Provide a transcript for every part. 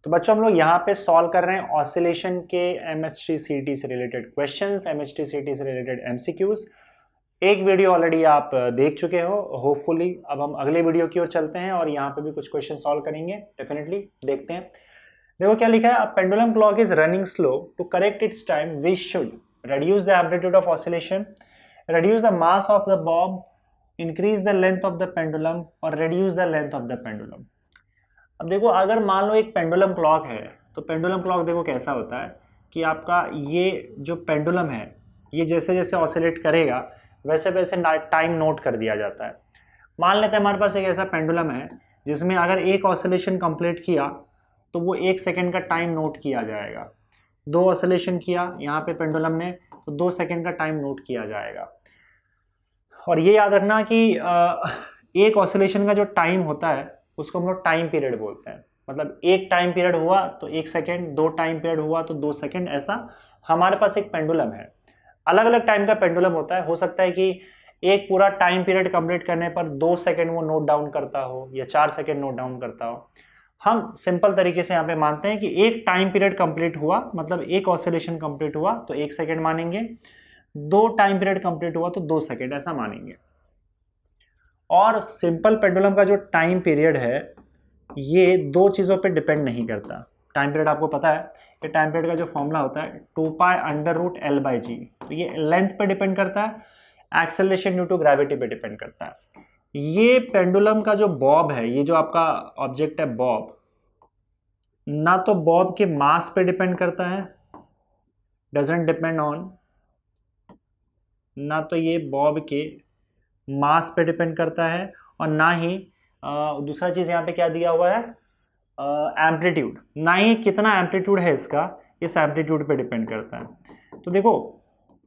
तो बच्चों हम लोग यहाँ पे सॉल्व कर रहे हैं ऑसिलेशन के MHT-CT से रिलेटेड क्वेश्चंस, MHT-CT से रिलेटेड MCQs। एक वीडियो ऑलरेडी आप देख चुके हो होपफुली। अब हम अगले वीडियो की ओर चलते हैं और यहाँ पे भी कुछ क्वेश्चन सॉल्व करेंगे। डेफिनेटली देखते हैं। देखो क्या लिखा है, pendulum clock is running slow, to correct its time we should reduce the amplitude of oscillation, reduce the mass of the bob, increase the length of the pendulum और reduce the length of the pendulum। अब देखो अगर मान लो एक pendulum clock है तो pendulum clock देखो कैसा होता है कि आपका ये जो पेंडुलम है ये जैसे जैसे ऑसिलेट करेगा वैसे वैसे टाइम नोट कर दिया जाता है। मान लेते हैं हमारे पास एक ऐसा पेंडुलम है जिसमें अगर एक ऑसिलेशन कंप्लीट किया तो वो 1 सेकेंड का टाइम नोट किया जाएगा। 2 ऑसिलेशन किया यहाँ पे पेंडुलम ने तो 2 सेकेंड का टाइम नोट किया जाएगा। और ये याद रखना कि एक ऑसिलेशन का जो टाइम होता है उसको हम लोग टाइम पीरियड बोलते हैं। मतलब एक टाइम पीरियड हुआ तो 1 सेकेंड, 2 टाइम पीरियड हुआ तो 2 सेकेंड, ऐसा हमारे पास एक पेंडुलम है। अलग अलग टाइम का पेंडुलम होता है। हो सकता है कि एक पूरा टाइम पीरियड कंप्लीट करने पर 2 सेकेंड वो नोट डाउन करता हो या 4 सेकेंड नोट डाउन करता हो। हम सिंपल तरीके से यहाँ पे मानते हैं कि एक टाइम पीरियड कंप्लीट हुआ मतलब एक ऑसिलेशन कंप्लीट हुआ तो 1 सेकेंड मानेंगे, 2 टाइम पीरियड कंप्लीट हुआ तो 2 सेकेंड, ऐसा मानेंगे। और सिंपल पेंडुलम का जो टाइम पीरियड है ये 2 चीज़ों पे डिपेंड नहीं करता। टाइम पीरियड आपको पता है कि टाइम पीरियड का जो फॉर्मूला होता है 2π√L/g, तो ये लेंथ पे डिपेंड करता है, एक्सेलरेशन ड्यू टू ग्रेविटी पे डिपेंड करता है। ये पेंडुलम का जो बॉब है, ये जो आपका ऑब्जेक्ट है बॉब, ना तो बॉब के मास पे डिपेंड करता है, डजंट डिपेंड ऑन, ना तो ये बॉब के मास पे डिपेंड करता है और ना ही दूसरा चीज़ यहाँ पे क्या दिया हुआ है, एम्पलीट्यूड, ना ही कितना एम्पलीट्यूड है इसका, इस एम्पलीट्यूड पे डिपेंड करता है। तो देखो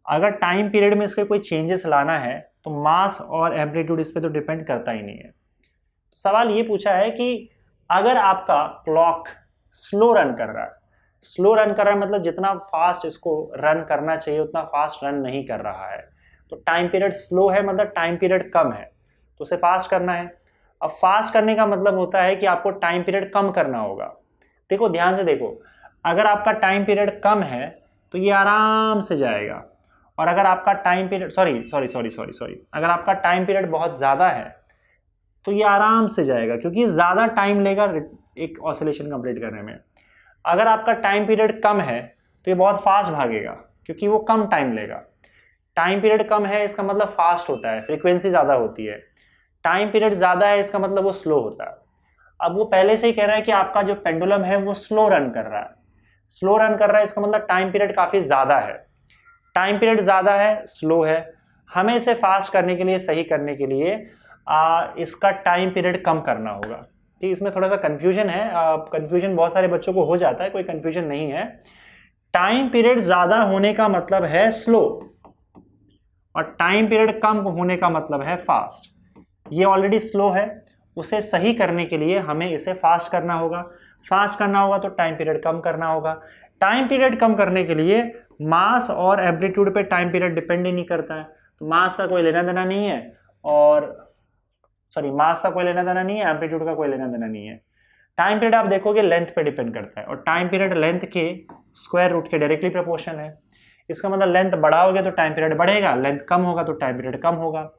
अगर टाइम पीरियड में इसके कोई चेंजेस लाना है तो मास और एम्पलीट्यूड इस पे तो डिपेंड करता ही नहीं है। सवाल ये पूछा है कि अगर आपका क्लॉक स्लो रन कर रहा है, स्लो रन कर रहा है मतलब जितना फास्ट इसको रन करना चाहिए उतना फास्ट रन नहीं कर रहा है, तो टाइम पीरियड स्लो है मतलब टाइम पीरियड कम है तो उसे फास्ट करना है। अब फास्ट करने का मतलब होता है कि आपको टाइम पीरियड कम करना होगा। देखो ध्यान से देखो, अगर आपका टाइम पीरियड कम है तो ये आराम से जाएगा, और अगर आपका टाइम पीरियड सॉरी अगर आपका टाइम पीरियड बहुत ज़्यादा है तो ये आराम से जाएगा क्योंकि ज़्यादा टाइम लेगा एक ऑसिलेशन कंप्लीट करने में। अगर आपका टाइम पीरियड कम है तो ये बहुत फास्ट भागेगा क्योंकि वो कम टाइम लेगा। टाइम पीरियड कम है इसका मतलब फास्ट होता है, फ्रीक्वेंसी ज़्यादा होती है। टाइम पीरियड ज़्यादा है इसका मतलब वो स्लो होता है। अब वो पहले से ही कह रहा है कि आपका जो पेंडुलम है वो स्लो रन कर रहा है। स्लो रन कर रहा है इसका मतलब टाइम पीरियड काफ़ी ज़्यादा है। टाइम पीरियड ज़्यादा है, स्लो है। हमें इसे फास्ट करने के लिए, सही करने के लिए इसका टाइम पीरियड कम करना होगा। ठीक, इसमें थोड़ा सा कन्फ्यूजन है, कन्फ्यूजन बहुत सारे बच्चों को हो जाता है, कोई कन्फ्यूजन नहीं है। टाइम पीरियड ज़्यादा होने का मतलब है स्लो और टाइम पीरियड कम होने का मतलब है फास्ट। ये ऑलरेडी स्लो है, उसे सही करने के लिए हमें इसे फास्ट करना होगा। फास्ट करना होगा तो टाइम पीरियड कम करना होगा। टाइम पीरियड कम करने के लिए मास और एम्पलीट्यूड पे टाइम पीरियड डिपेंड ही नहीं करता है, तो मास का कोई लेना देना नहीं है, और मास का कोई लेना देना नहीं है, एम्पलीट्यूड का कोई लेना देना नहीं है। टाइम पीरियड आप देखोगे लेंथ पे डिपेंड करता है, और टाइम पीरियड लेंथ के स्क्वायर रूट के डायरेक्टली प्रोपोर्शनल है। इसका मतलब लेंथ बढ़ाओगे तो टाइम पीरियड बढ़ेगा, लेंथ कम होगा तो टाइम पीरियड कम होगा।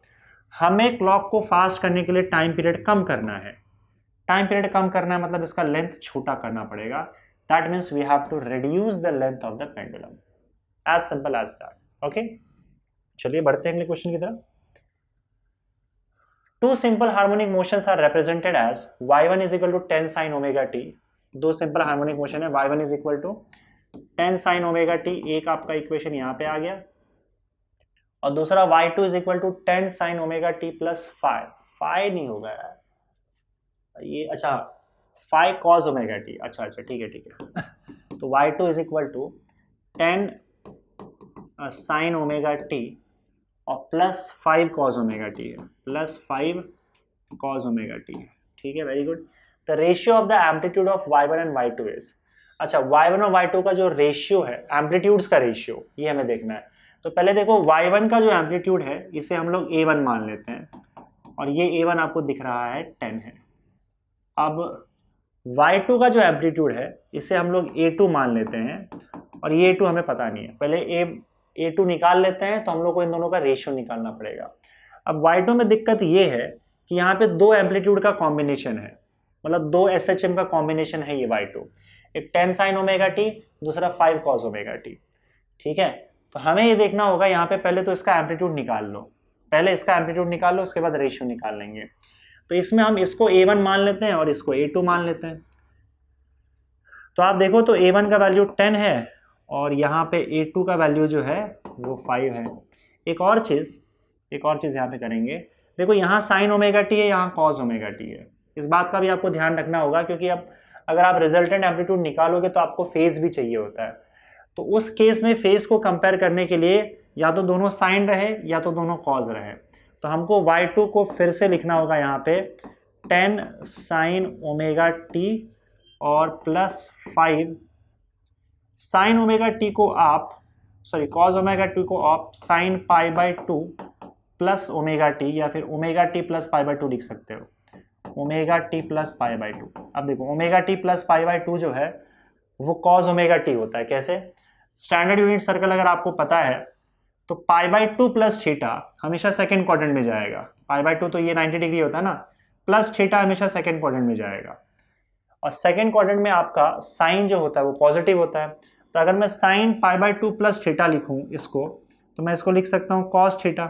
हमें क्लॉक को फास्ट करने के लिए टाइम पीरियड कम करना है। टाइम पीरियड कम करना है मतलब इसका लेंथ छोटा करना पड़ेगा। That means we have to reduce the length of the pendulum, as simple as that. Okay, चलिए बढ़ते हैं अगले क्वेश्चन की तरफ। Two simple harmonic motions are represented as y1 is equal to 10 sin omega t। दो simple harmonic motion है, y1 is equal to 10 sin omega t, एक आपका इक्वेशन यहाँ पे आ गया, और दूसरा y2 is equal to 10 sin omega t plus 5 नहीं होगा यार ये, अच्छा 5 cos omega t, अच्छा ठीक है तो y2 is equal to 10 sin omega t और प्लस 5 cos ओमेगा टी है, प्लस 5 cos ओमेगा टी है। ठीक है, very good. The ratio of the amplitude of y1 and y2 is, अच्छा y1 और y2 का जो रेशियो है, एम्पलीट्यूड्स का रेशियो, ये हमें देखना है। तो पहले देखो y1 का जो एम्पलीट्यूड है इसे हम लोग a1 मान लेते हैं, और ये a1 आपको दिख रहा है 10 है। अब y2 का जो एम्पलीट्यूड है इसे हम लोग a2 मान लेते हैं, और ये a2 हमें पता नहीं है, पहले a2 निकाल लेते हैं, तो हम लोग को इन दोनों का रेशियो निकालना पड़ेगा। अब y2 में दिक्कत ये है कि यहाँ पे दो एम्पलीट्यूड का कॉम्बिनेशन है, मतलब दो SHM का कॉम्बिनेशन है ये y2, एक 10 sin ओमेगा टी, दूसरा 5 cos ओमेगा टी। ठीक है, तो हमें ये देखना होगा यहाँ पे, पहले तो इसका एम्पलीट्यूड निकाल लो, पहले इसका एम्पलीट्यूड निकाल लो, उसके बाद रेशियो निकाल लेंगे। तो इसमें हम इसको a1 मान लेते हैं और इसको a2 मान लेते हैं। तो आप देखो तो a1 का वैल्यू 10 है और यहाँ पे a2 का वैल्यू जो है वो 5 है। एक और चीज़ यहाँ पे करेंगे, देखो यहाँ साइन ओमेगा टी है, यहाँ कॉस ओमेगा टी है। इस बात का भी आपको ध्यान रखना होगा, क्योंकि अब अगर आप रिजल्टेंट एम्पलीट्यूड निकालोगे तो आपको फेज भी चाहिए होता है। तो उस केस में फेज को कंपेयर करने के लिए या तो दोनों साइन रहे या तो दोनों कॉज रहे। तो हमको y2 को फिर से लिखना होगा यहाँ पे 10 साइन ओमेगा टी और प्लस 5 साइन ओमेगा टी को आप कॉस ओमेगा टी को आप sine pi by 2 plus omega T, या फिर omega T plus pi by 2 लिख सकते हो, omega T plus pi by 2। अब देखो omega T plus pi by 2 जो है वो कॉस ओमेगा टी होता है। कैसे? स्टैंडर्ड यूनिट सर्कल अगर आपको पता है तो पाई बाई 2 प्लस थीटा हमेशा सेकेंड क्वाड्रेंट में जाएगा। पाई बाई 2 तो ये 90 डिग्री होता है ना, प्लस थीटा हमेशा सेकेंड क्वाड्रेंट में जाएगा, और सेकेंड क्वाड्रेंट में आपका साइन जो होता है वो पॉजिटिव होता है। तो अगर मैं sine pi by 2 plus theta लिखूँ इसको, तो मैं इसको लिख सकता हूँ कॉस थीटा,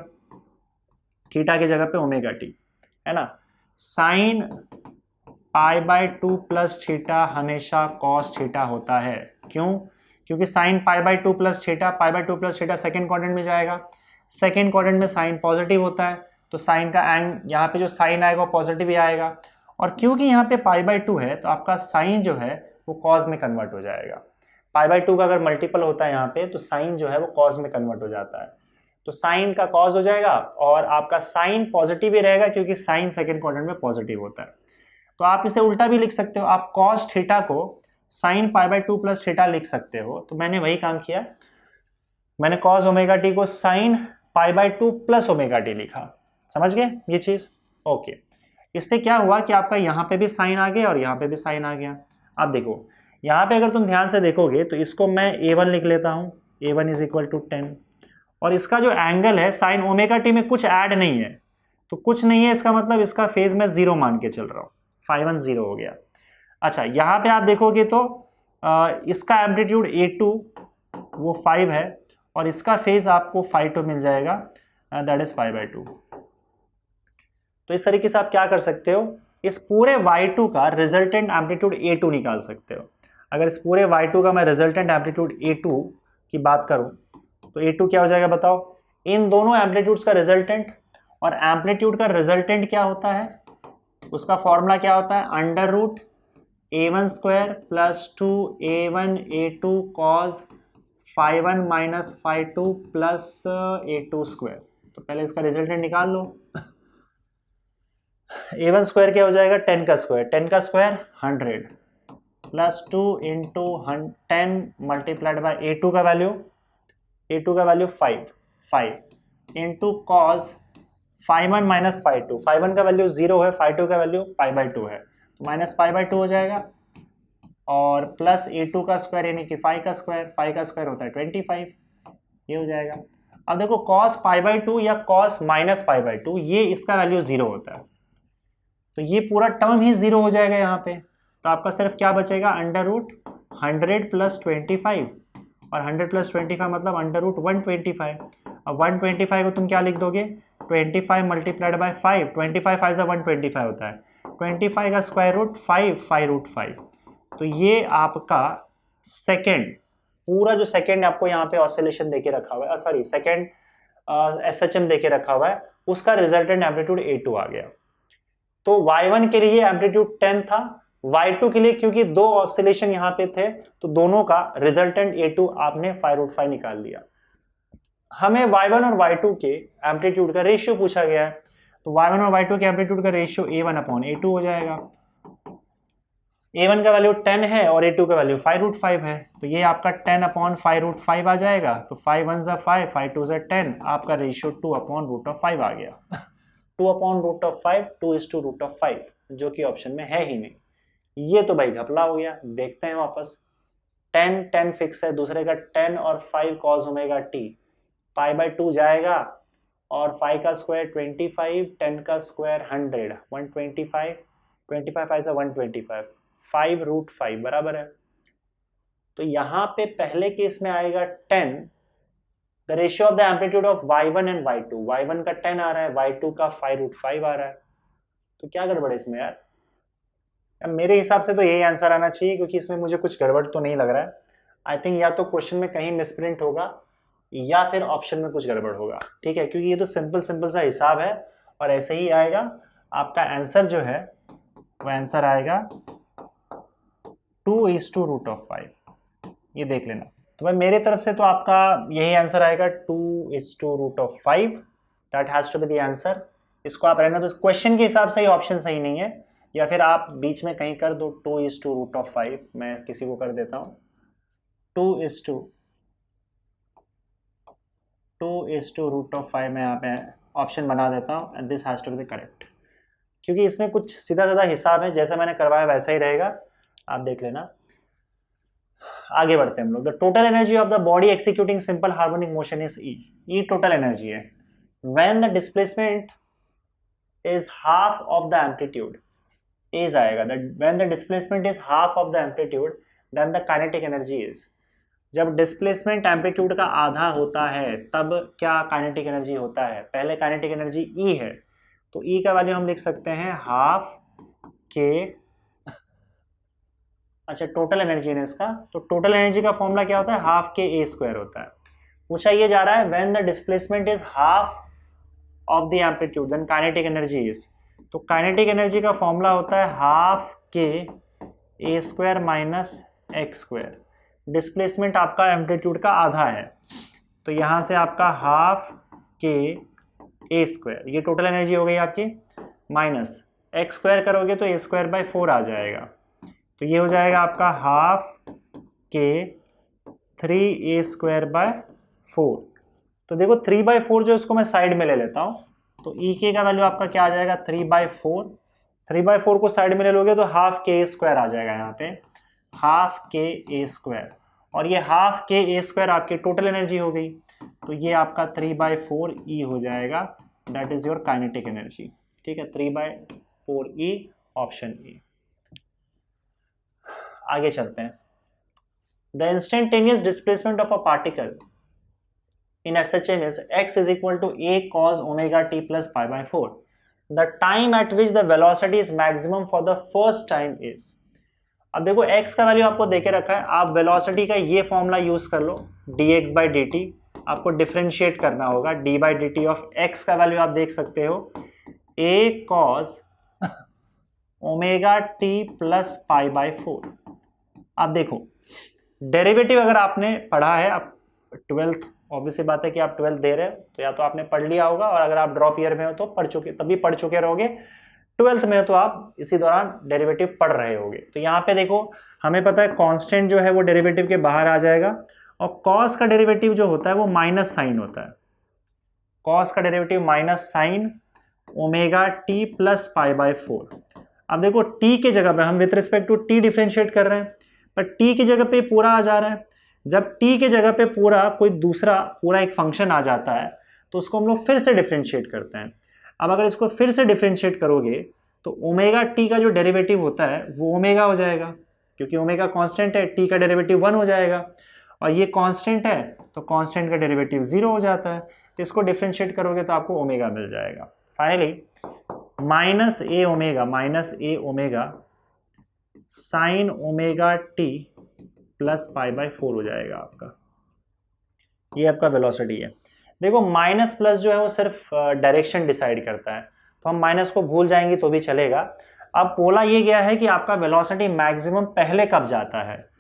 थीटा की जगह पे ओमेगा टी, है ना। Sine pi by 2 plus theta हमेशा कॉस थीटा होता है। क्यों? क्योंकि sine pi by 2 plus theta, pi by 2 plus theta second quadrant में जाएगा, सेकेंड क्वाड्रेंट में साइन पॉजिटिव होता है, तो साइन का एंग यहाँ पे जो साइन आएगा वो पॉजिटिव ही आएगा, और क्योंकि यहाँ पे पाई बाई 2 है तो आपका साइन जो है वो कॉस में कन्वर्ट हो जाएगा। पाई बाई 2 का अगर मल्टीपल होता है यहाँ पे तो साइन जो है वो कॉस में कन्वर्ट हो जाता है, तो साइन का कॉस हो जाएगा और आपका साइन पॉजिटिव ही रहेगा, क्योंकि साइन सेकेंड क्वाड्रेंट में पॉजिटिव होता है। तो आप इसे उल्टा भी लिख सकते हो, आप कॉस थीटा को sine pi by 2 plus theta लिख सकते हो। तो मैंने वही काम किया, मैंने कॉस ओमेगा टी को sine pi by 2 plus omega T लिखा। समझ गए ये चीज? ओके। इससे क्या हुआ कि आपका यहाँ पे भी साइन आ गया और यहाँ पे भी साइन आ गया। अब देखो यहाँ पे अगर तुम ध्यान से देखोगे तो इसको मैं a1 लिख लेता हूँ, a1 इज इक्वल टू 10, और इसका जो एंगल है साइन ओमेगा टी में कुछ ऐड नहीं है, तो कुछ नहीं है इसका मतलब इसका फेज में 0 मान के चल रहा हूँ, 5 0 हो गया। अच्छा, यहाँ पे आप देखोगे तो इसका एम्पलीट्यूड a2 वो 5 है और इसका फेज आपको 5 मिल जाएगा, दैट इज 5/2। तो इस तरीके से आप क्या कर सकते हो, इस पूरे y2 का रिजल्टेंट एम्पलीट्यूड a2 निकाल सकते हो। अगर इस पूरे y2 का मैं रिजल्टेंट एम्पलीट्यूड a2 की बात करूं तो a2 क्या हो जाएगा बताओ? इन दोनों एम्पलीट्यूड्स का रिजल्टेंट, और एम्पलीट्यूड का रिजल्टेंट क्या होता है, उसका फॉर्मूला क्या होता है, under root a1 square plus 2a1 a2 cos 5/1 minus 5/2 plus a2 square. तो पहले इसका रिजल्टेंट निकाल लो। a1 स्क्वायर क्या हो जाएगा, 10 का स्क्वायर, 10 का square 100 plus 2 into 10 multiplied by a2 का वैल्यू 5 इंटू कॉस 5/1 माइनस 5/2, 5/1 का वैल्यू 0 है, 5/2 का वैल्यू π/2 है, तो माइनस π/2 हो जाएगा, और प्लस a2 का स्क्वायर यानी कि 5 का स्क्वायर होता है 25, ये हो जाएगा। अब देखो cos π/2 या cos माइनस π/2 ये इसका वैल्यू 0 होता है, तो ये पूरा टर्म ही 0 हो जाएगा यहाँ पे। तो आपका सिर्फ क्या बचेगा, अंडर रूट 100 प्लस 25, और 100 प्लस 25 मतलब अंडर रूट 125। अब 125 को तुम क्या लिख दोगे, 25 मल्टीप्लाइड बाई 5, 25 5 से 125 होता है, 25 का स्क्वायर रूट 5/5। तो ये आपका सेकेंड, पूरा जो सेकेंड आपको यहाँ पे ऑसिलेशन देके रखा हुआ है, सॉरी सेकेंड SHM देके रखा हुआ है, उसका रिजल्टेंट एम्पलीट्यूड a2 आ गया। तो y1 के लिए एम्पलीट्यूड 10 था, y2 के लिए क्योंकि दो ऑसिलेशन यहाँ पे थे तो दोनों का रिजल्टेंट a2 आपने 5/5 निकाल लिया। हमें y1 और y2 के एम्पलीट्यूड का रेशियो पूछा गया है, तो y1 और y2 के एम्पलीट्यूड का रेशियो a1/a2 हो जाएगा। a1 का वैल्यू 10 है और a2 का वैल्यू 5/5 है, तो ये आपका 10/5/5 आ जाएगा। तो 5 1 ज़ा 5, 5 2 ज़ा 10, आपका रेशियो 2/√5 आ गया। 2/√5, 2:5, जो कि ऑप्शन में है ही नहीं। ये तो भाई घपला हो गया, देखते हैं वापस। 10 10 फिक्स है, दूसरे का 10 और 5 cos omega T, pi by 2 जाएगा, और 5 का स्क्वायर 25, 10 का स्क्वायर 100, 125, 25 5 से 125, 5√5 बराबर है। तो यहाँ पे पहले केस में आएगा 10, the ratio of the amplitude of y1 and y2, y1 का 10 आ रहा है, y2 का 5√5 आ रहा है। तो क्या गड़बड़ है इसमें यार? मेरे हिसाब से तो यही आंसर आना चाहिए, क्योंकि इसमें मुझे कुछ गड़बड़ तो नहीं लग रहा है। आई थिंक या तो क्वेश्चन में कहीं मिसप्रिंट होगा या फिर ऑप्शन में कुछ गड़बड़ होगा, ठीक है, क्योंकि ये तो सिंपल सिंपल सा हिसाब है और ऐसे ही आएगा। आपका आंसर जो है वो आंसर आएगा 2:√5, ये देख लेना। तो भाई मेरे तरफ से तो आपका यही आंसर आएगा 2:√5, that has to be the answer. इसको आप रहना, तो क्वेश्चन के हिसाब से ही ऑप्शन सही नहीं है, या फिर आप बीच में कहीं कर दो 2:√5, मैं किसी को कर देता हूँ 2:√5 मैं यहाँ पे ऑप्शन बना देता हूँ, and this has to be the correct, क्योंकि इसमें कुछ सीधा साधा हिसाब है, जैसा मैंने करवाया वैसा ही रहेगा, आप देख लेना। आगे बढ़ते हैं हम लोग। The total energy of the body executing simple harmonic motion is E. E total energy है when the displacement is half of the amplitude, is आएगा, when the displacement is half of the amplitude then the kinetic energy is. जब displacement amplitude का आधा होता है तब क्या kinetic energy होता है? पहले काइनेटिक एनर्जी ई है, तो ई का वैल्यू हम लिख सकते हैं हाफ के, अच्छा टोटल एनर्जी है इसका, तो टोटल एनर्जी का फॉर्मूला क्या होता है? हाफ के ए स्क्वायर होता है। पूछा ये जा रहा है when the displacement is half of the amplitude then kinetic energy is, तो काइनेटिक एनर्जी का फॉर्मूला होता है half K A square minus X square. Displacement आपका एम्पलीट्यूड का आधा है, तो यहां से आपका हाफ के ए स्क्वायर, ये टोटल एनर्जी हो गई आपकी, माइनस एक्स स्क्वायर करोगे तो ए स्क्वायर बाय 4 आ जाएगा, तो ये हो जाएगा आपका हाफ के 3a स्क्वायर बाय 4। तो देखो 3/4 जो इसको मैं साइड में ले लेता हूँ, तो ई के का वैल्यू आपका क्या आ जाएगा? 3/4। 3/4 को साइड में ले लोगे तो हाफ के स्क्वायर आ जाएगा यहाँ पे, हाफ के ए स्क्वायर, और ये हाफ के ए स्क्वायर आपकी टोटल एनर्जी हो गई, तो ये आपका 3/4 ई हो जाएगा, that is your kinetic energy. ठीक है, 3/4 ई, ऑप्शन ए। आगे चलते हैं। The instantaneous displacement of a particle in SHM is x is equal to a cos omega t plus pi by 4. The time at which the velocity is maximum for the first time is. अब देखो x का value आपको देके रखा है, आप velocity का ये फॉर्मूला यूज कर लो, dx by dt, आपको डिफरेंशिएट करना होगा, d by dt of x का वैल्यू आप देख सकते हो a cos omega t plus pi by 4। आप देखो डेरिवेटिव अगर आपने पढ़ा है, आप 12th, ऑब्वियसली बात है कि आप 12th दे रहे हो, तो या तो आपने पढ़ लिया होगा, और अगर आप ड्रॉप ईयर में हो तो तभी पढ़ चुके रहोगे। 12th में हो तो आप इसी दौरान डेरिवेटिव पढ़ रहे होगे। तो यहाँ पे देखो हमें पता है कांस्टेंट जो है वो डेरिवेटिव के बाहर आ जाएगा, और कॉस का डेरिवेटिव जो होता है वो माइनस साइन होता है, कॉस का derivative minus sine omega T plus pi by 4। अब देखो टी के जगह पे हम with respect to T differentiate कर रहे हैं, पर टी की जगह पे पूरा आ जा रहा है। जब t के जगह पे कोई दूसरा पूरा एक फंक्शन आ जाता है तो उसको हम लोग फिर से डिफरेंशिएट करते हैं। अब अगर इसको फिर से डिफरेंशिएट करोगे तो ओमेगा t का जो डेरिवेटिव होता है वो ओमेगा हो जाएगा, क्योंकि ओमेगा कांस्टेंट है, t का डेरिवेटिव 1 हो जाएगा, और ये कांस्टेंट है तो कांस्टेंट का डेरिवेटिव 0 हो जाता है, तो इसको डिफरेंशिएट करोगे तो आपको ओमेगा मिल जाएगा। Finally minus A omega sine omega T plus pi by 4 हो जाएगा आपका, ये आपका वेलोसिटी है। देखो माइनस प्लस जो है वो सिर्फ डायरेक्शन डिसाइड करता है, तो हम माइनस को भूल जाएंगे तो भी चलेगा। अब बोला ये गया है कि आपका वेलोसिटी मैक्सिमम पहले कब जाता है,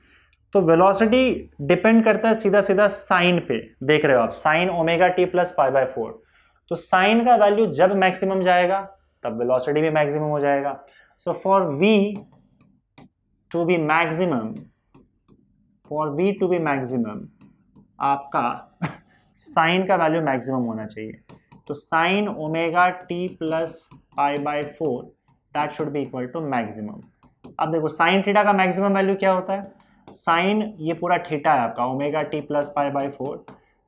तो वेलोसिटी डिपेंड करता है सीधा सीधा साइन पे, देख रहे हो आप, sign omega T plus pi by 4, तो साइन का वैल्यू जब मैक्सिमम जाएगा तब वेलोसिटी भी मैक्सिमम हो जाएगा। So for v to be maximum आपका साइन का वैल्यू मैक्सिमम होना चाहिए, तो sine omega T plus pi by 4 that should be equal to maximum. अब देखो साइन थीटा का मैक्सिमम वैल्यू क्या होता है, साइन ये पूरा थीटा है आपका omega T plus pi by 4,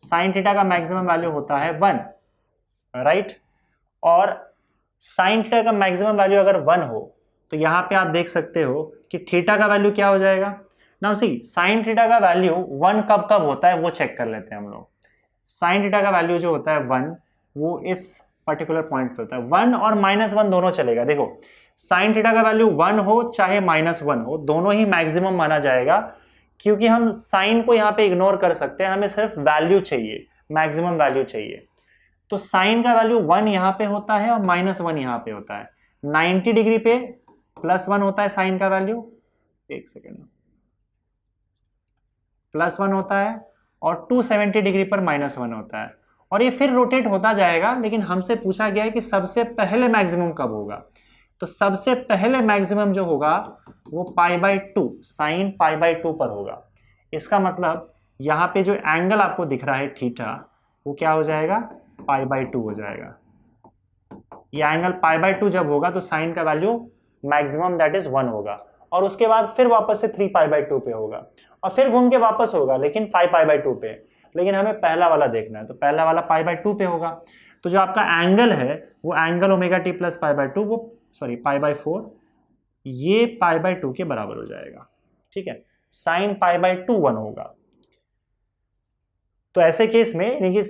sine theta का मैक्सिमम वैल्यू होता है 1, राइट। और साइन थीटा का मैक्सिमम वैल्यू अगर 1 हो तो यहाँ पे आप देख सकते हो कि थीटा का वैल्यू क्या हो जाएगा। नाउ सी साइन थीटा का वैल्यू 1 कब कब होता है वो चेक कर लेते हैं हम लोग। साइन थीटा का वैल्यू जो होता है 1 वो इस पर्टिकुलर पॉइंट पे होता है, 1 और -1 दोनों चलेगा। देखो साइन थीटा का वैल्यू 1 हो चाहे -1 हो, दोनों ही मैक्सिमम माना जाएगा, क्योंकि हम साइन को यहाँ पे इग्नोर कर सकते हैं, हमें सिर्फ वैल्यू चाहिए, मैक्सिमम वैल्यू चाहिए। तो साइन का वैल्यू 1 यहाँ पे होता है और -1 यहाँ पे होता है। 90 डिग्री पे +1 होता है साइन का वैल्यू, एक सेकेंड, +1 होता है, और 270 डिग्री पर -1 होता है, और ये फिर रोटेट होता जाएगा। लेकिन हमसे पूछा गया है कि सबसे पहले मैक्सिमम कब होगा, तो सबसे पहले मैक्सिमम जो होगा वो π/2 साइन π/2 पर होगा। इसका मतलब यहाँ पे जो एंगल आपको दिख रहा है थीटा, वो क्या हो जाएगा, π/2 हो जाएगा। ये एंगल π/2 जब होगा तो साइन का वैल्यू मैक्सिमम दैट इज 1 होगा, और उसके बाद फिर वापस से 3π/2 पे होगा, और फिर घूम के वापस होगा लेकिन 5π/2 पे। लेकिन हमें पहला वाला देखना है, तो पहला वाला π/2 पे होगा। तो जो आपका एंगल है वो एंगल ओमेगा टी प्लस π/2 वो सॉरी π/4 ये π/2 के बराबर हो जाएगा, ठीक है। साइन π/2 1 होगा। तो ऐसे केस में यानी कि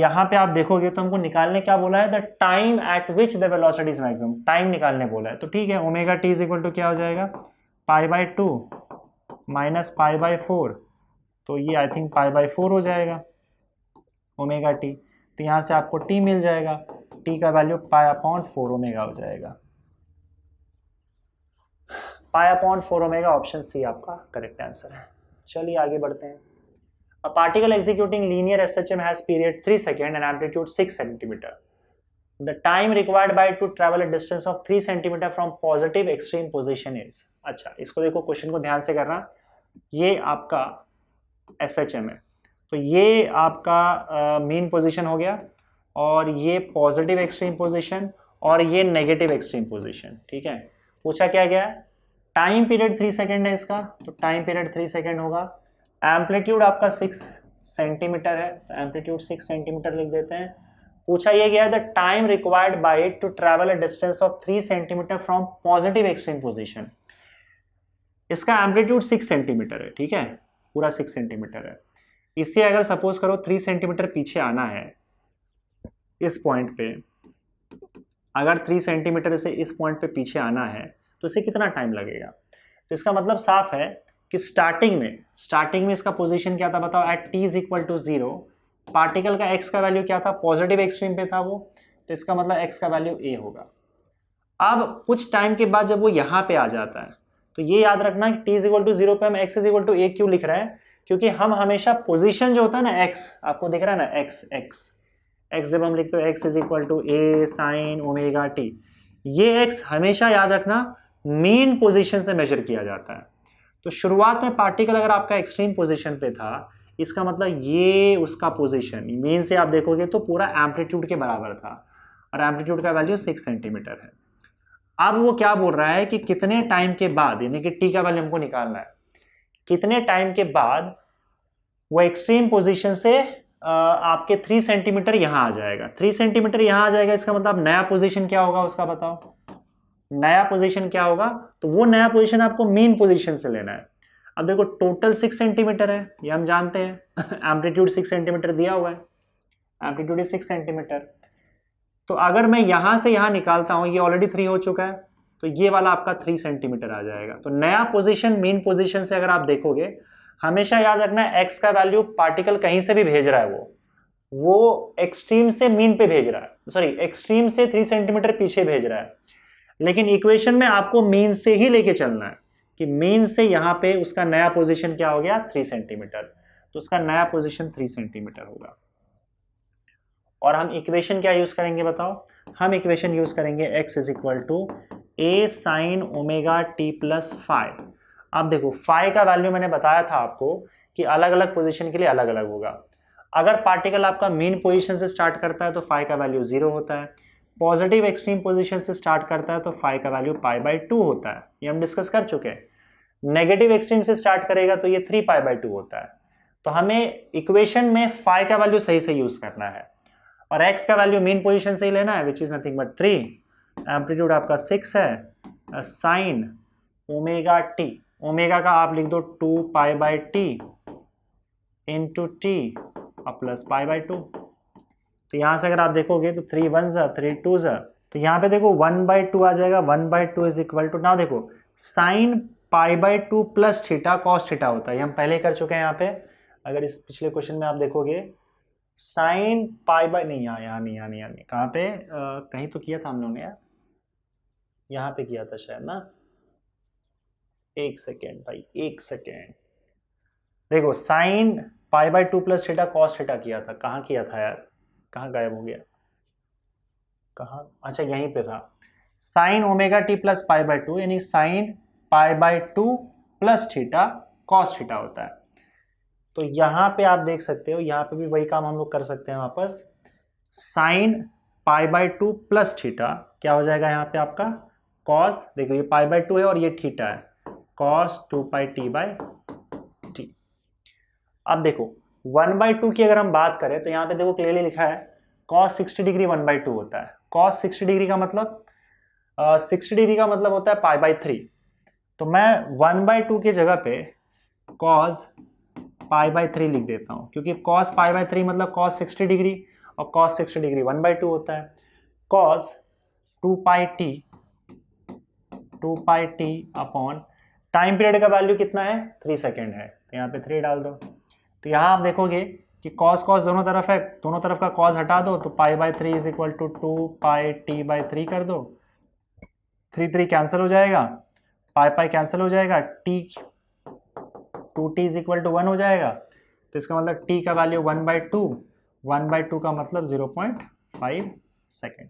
यहाँ पे आप देखोगे तो हमको निकालने क्या बोला है, the time at which the velocity is maximum, time निकालने बोला है। तो ठीक है, omega T is equal to क्या हो जाएगा, π/2 माइनस π/4, तो ये आई थिंक π/4 हो जाएगा ओमेगा टी। तो यहाँ से आपको टी मिल जाएगा, टी का वैल्यू π/4 ओमेगा हो जाएगा। π/4 ओमेगा ऑप्शन सी आपका करेक्ट आंसर है। चलिए आगे बढ़ते हैं। A particle executing linear SHM has period 3 seconds and amplitude 6 centimeter. The time required by it to travel a distance of 3 centimeter from positive extreme position is. अच्छा, इसको देखो, question को ध्यान से करना। ये आपका SHM है, तो ये आपका मीन पोजीशन हो गया, और ये पॉजिटिव एक्सट्रीम पोजीशन, और ये नेगेटिव एक्सट्रीम पोजीशन, ठीक है। पूछा क्या गया, टाइम पीरियड 3 सेकेंड है इसका, तो टाइम पीरियड 3 सेकेंड होगा। एम्पलीट्यूड आपका 6 सेंटीमीटर है, तो एम्पलीट्यूड 6 सेंटीमीटर लिख देते हैं। पूछा यह गया the time required by it to travel a distance of 3 centimetre from positive extreme position. इसका एम्पलीट्यूड 6 सेंटीमीटर है, ठीक है, पूरा 6 सेंटीमीटर है। इससे अगर सपोज करो 3 सेंटीमीटर पीछे आना है इस पॉइंट पे, अगर 3 सेंटीमीटर से इस पॉइंट पे पीछे आना है तो इसे कितना टाइम लगेगा। तो इसका मतलब साफ है कि स्टार्टिंग में इसका पोजीशन क्या था बताओ, at t is equal to 0 particle का x का वैल्यू क्या था, पॉजिटिव एक्सट्रीम पे था वो, तो इसका मतलब x का वैल्यू a होगा। अब कुछ टाइम के बाद जब वो यहाँ पे आ जाता है, तो ये याद रखना कि t इज इक्वल टू 0 पे हम x is equal to a क्यों लिख रहे हैं, क्योंकि हम हमेशा पोजीशन जो होता है ना x, आपको दिख रहा है ना x जब हम लिखते हैं x is equal to a sine omega t, ये x हमेशा याद रखना मेन पोजीशन से मेजर किया जाता है। तो शुरुआत में पार्टिकल अगर आपका एक्सट्रीम पोजीशन पे था, इसका मतलब ये उसका पोजीशन मेन से आप देखोगे तो पूरा एम्पलीट्यूड के बराबर था, और एम्पलीट्यूड का वैल्यू 6 सेंटीमीटर है। अब वो क्या बोल रहा है कि कितने टाइम के बाद, यानी कि टी का वैल्यू हमको निकालना है, कितने टाइम के बाद वो एक्सट्रीम पोजीशन से आपके 3 सेंटीमीटर यहाँ आ जाएगा। 3 सेंटीमीटर यहाँ आ जाएगा, इसका मतलब नया पोजीशन क्या होगा उसका बताओ, नया पोजीशन क्या होगा। तो वो नया पोजीशन आपको मेन पोजीशन से लेना है। अब देखो टोटल 6 सेंटीमीटर है, ये हम जानते हैं एम्पलीट्यूड 6 सेंटीमीटर दिया हुआ है, एम्पलीट्यूड 6 सेंटीमीटर। तो अगर मैं यहां से यहां निकालता हूं, ये ऑलरेडी 3 हो चुका है, तो ये वाला आपका 3 सेंटीमीटर आ जाएगा। तो नया पोजीशन मेन पोजीशन से अगर आप देखोगे, हमेशा याद रखना एक्स का वैल्यू पार्टिकल कहीं से भी भेज रहा है, वो एक्सट्रीम से मीन पे भेज रहा है, सॉरी एक्सट्रीम से 3 सेंटीमीटर पीछे भेज रहा है, लेकिन इक्वेशन में आपको मीन से ही लेके चलना है कि मीन से यहां पे उसका नया पोजीशन क्या हो गया 3 सेंटीमीटर, तो उसका नया पोजीशन 3 सेंटीमीटर होगा। और हम इक्वेशन क्या यूज करेंगे बताओ, हम इक्वेशन यूज करेंगे x is equal to a sine omega T plus five. अब देखो फाइव का वैल्यू मैंने बताया था आपको कि अलग अलग पोजीशन के लिए अलग अलग होगा। अगर पार्टिकल आपका मेन पोजीशन से स्टार्ट करता है तो फाइव का वैल्यू 0 होता है, पॉजिटिव एक्सट्रीम पोजीशन से स्टार्ट करता है तो फाई का वैल्यू π/2 होता है, ये हम डिस्कस कर चुके हैं। नेगेटिव एक्सट्रीम से स्टार्ट करेगा तो ये 3π/2 होता है। तो हमें इक्वेशन में फाई का वैल्यू सही से यूज करना है और एक्स का वैल्यू मेन पोजीशन से ही लेना है, which is nothing but 3। Amplitude आपका 6 है, साइन ओमेगा टी, ओमेगा का आप लिख दो 2π/t इंटू टी प्लस π/2। तो यहाँ से अगर आप देखोगे तो 3 1 3 2 तो यहाँ पे देखो 1/2 आ जाएगा, 1/2 इज इक्वल टू, ना देखो sine π/2 plus theta cos theta होता है, ये हम पहले कर चुके हैं यहाँ पे। अगर इस पिछले क्वेश्चन में आप देखोगे साइन नहीं, यहाँ नहीं, कहाँ पे कहीं तो किया था हम लोगों ने यार, यहाँ पे किया था शायद ना। एक सेकेंड भाई, एक सेकेंड, देखो sine π/2 plus theta cos theta किया था, कहाँ किया था यार, कहाँ गायब हो गया, कहाँ, अच्छा यहीं पे था। साइन ओमेगा टी प्लस π/2 यानी sine π/2 plus theta cos theta होता है। तो यहाँ पे आप देख सकते हो, यहाँ पे भी वही काम हम लोग कर सकते हैं वापस। साइन π/2 प्लस थीटा क्या हो जाएगा यहाँ पे आपका कॉस, देखो ये π/2 है और ये थीटा है, कॉस 2πt/t। अब देखो 1/2 की अगर हम बात करें तो यहाँ पे देखो क्लियरली लिखा है cos 60 डिग्री 1/2 होता है। cos 60 डिग्री का मतलब 60 डिग्री का मतलब होता है π/3। तो मैं 1/2 की जगह पे cos π/3 लिख देता हूँ, क्योंकि cos π/3 मतलब cos 60 डिग्री और cos 60 डिग्री 1/2 होता है। cos 2πt upon time period का वैल्यू कितना है, 3 सेकेंड है, तो यहाँ पे 3 डाल दो। तो यहाँ आप देखोगे कि cos cos दोनों तरफ है, दोनों तरफ का cos हटा दो तो π/3 इज इक्वल टू 2πt/3 कर दो, 3 कैंसिल हो जाएगा, पाई कैंसिल हो जाएगा, t 2t is equal to 1 हो जाएगा। तो इसका मतलब t का वैल्यू 1/2 का मतलब 0.5 सेकेंड,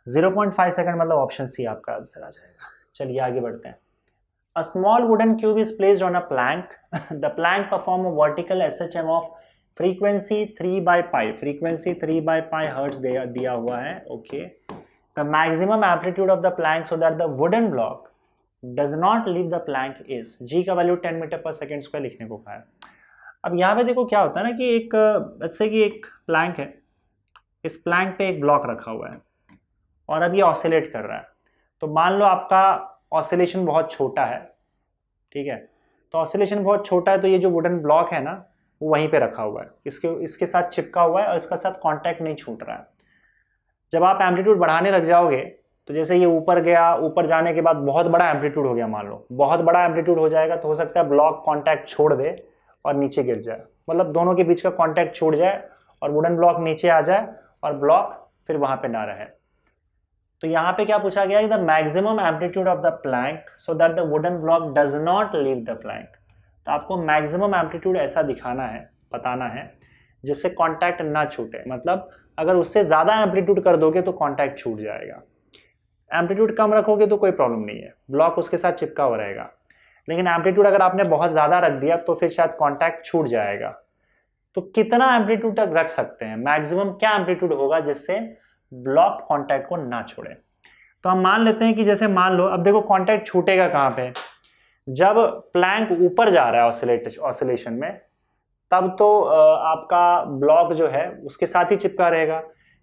0.5 सेकेंड मतलब ऑप्शन सी आपका आंसर आ जाएगा। चलिए आगे बढ़ते हैं। A small wooden cube is placed on a plank. The plank perform a vertical SHM of frequency 3/π. Frequency 3/π hertz दिया हुआ है, okay. The maximum amplitude of the plank so that the wooden block does not leave the plank is, G का value 10 metre पर second square लिखने को कहा है। अब यहाँ पे देखो क्या होता है ना कि एक जैसे कि एक प्लैंक है, इस प्लैंक पे एक ब्लॉक रखा हुआ है और अब ये ऑसिलेट कर रहा है। तो मान लो आपका ऑसिलेशन बहुत छोटा है, ठीक है, तो ऑसिलेशन बहुत छोटा है तो ये जो वुडन ब्लॉक है ना वो वहीं पे रखा हुआ है, इसके साथ चिपका हुआ है और इसका साथ कांटेक्ट नहीं छूट रहा है। जब आप एम्पलीट्यूड बढ़ाने लग जाओगे तो जैसे ये ऊपर गया, ऊपर जाने के बाद बहुत बड़ा एम्पलीट्यूड हो गया, मान लो बहुत बड़ा एम्पलीट्यूड हो जाएगा तो हो सकता है ब्लॉक कांटेक्ट छोड़ दे और नीचे गिर जाए, मतलब दोनों के बीच का कांटेक्ट छूट जाए और वुडन ब्लॉक नीचे आ जाए और ब्लॉक फिर वहां पे ना रहे। तो यहाँ पे क्या पूछा गया, the maximum amplitude of the plank so that the wooden block does not leave the plank. तो आपको मैक्सिमम एम्पलीट्यूड ऐसा दिखाना है, बताना है जिससे कांटेक्ट ना छूटे, मतलब अगर उससे ज़्यादा एम्पलीट्यूड कर दोगे तो कांटेक्ट छूट जाएगा, एम्पलीट्यूड कम रखोगे तो कोई प्रॉब्लम नहीं है, ब्लॉक उसके साथ चिपका हुआ रहेगा। लेकिन एम्पलीट्यूड अगर आपने बहुत ज़्यादा रख दिया तो फिर शायद कांटेक्ट छूट जाएगा। तो कितना एम्पलीट्यूड तक रख सकते हैं, मैक्सिमम क्या एम्पलीट्यूड होगा जिससे ब्लॉक कांटेक्ट को ना छोड़े। तो हम मान लेते हैं कि जैसे मान लो, अब देखो कांटेक्ट छूटेगा कहाँ पे, जब प्लैंक ऊपर जा रहा है ऑसिलेशन में, तब तो आपका ब्लॉक जो है उसके साथ ही चिपका रहेगा,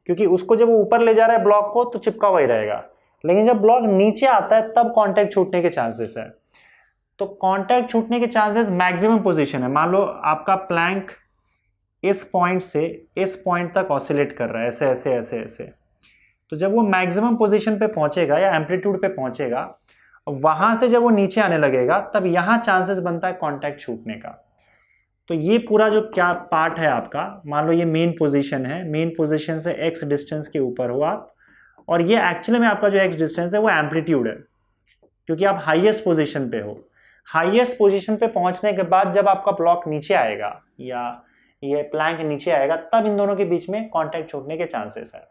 क्योंकि उसको जब वो ऊपर ले जा रहा है ब्लॉक को तो चिपका हुआ ही रहेगा। लेकिन जब ब्लॉक नीचे आता है तब कांटेक्ट छूटने के चांसेस है। तो कांटेक्ट छूटने के चांसेस मैक्सिमम पोजीशन है, मान लो आपका प्लैंक इस पॉइंट से इस पॉइंट तक ऑसिलेट कर रहा है, ऐसे ऐसे ऐसे ऐसे, तो जब वो मैक्सिमम पोजीशन पे पहुंचेगा या एम्पलीट्यूड पे पहुंचेगा, वहां से जब वो नीचे आने लगेगा तब यहां चांसेस बनता है कांटेक्ट छूटने का। तो ये पूरा जो क्या पार्ट है आपका, मान लो ये मेन पोजीशन है, मेन पोजीशन से एक्स डिस्टेंस के ऊपर हो आप, और ये एक्चुअली में आपका जो एक्स डिस्टेंस है वो एम्पलीट्यूड है, क्योंकि आप हाईएस्ट पोजीशन पे हो। हाईएस्ट पोजीशन पे पहुंचने के बाद जब आपका ब्लॉक नीचे आएगा या ये प्लैंक नीचे आएगा, तब इन दोनों के बीच में कांटेक्ट छूटने के चांसेस है।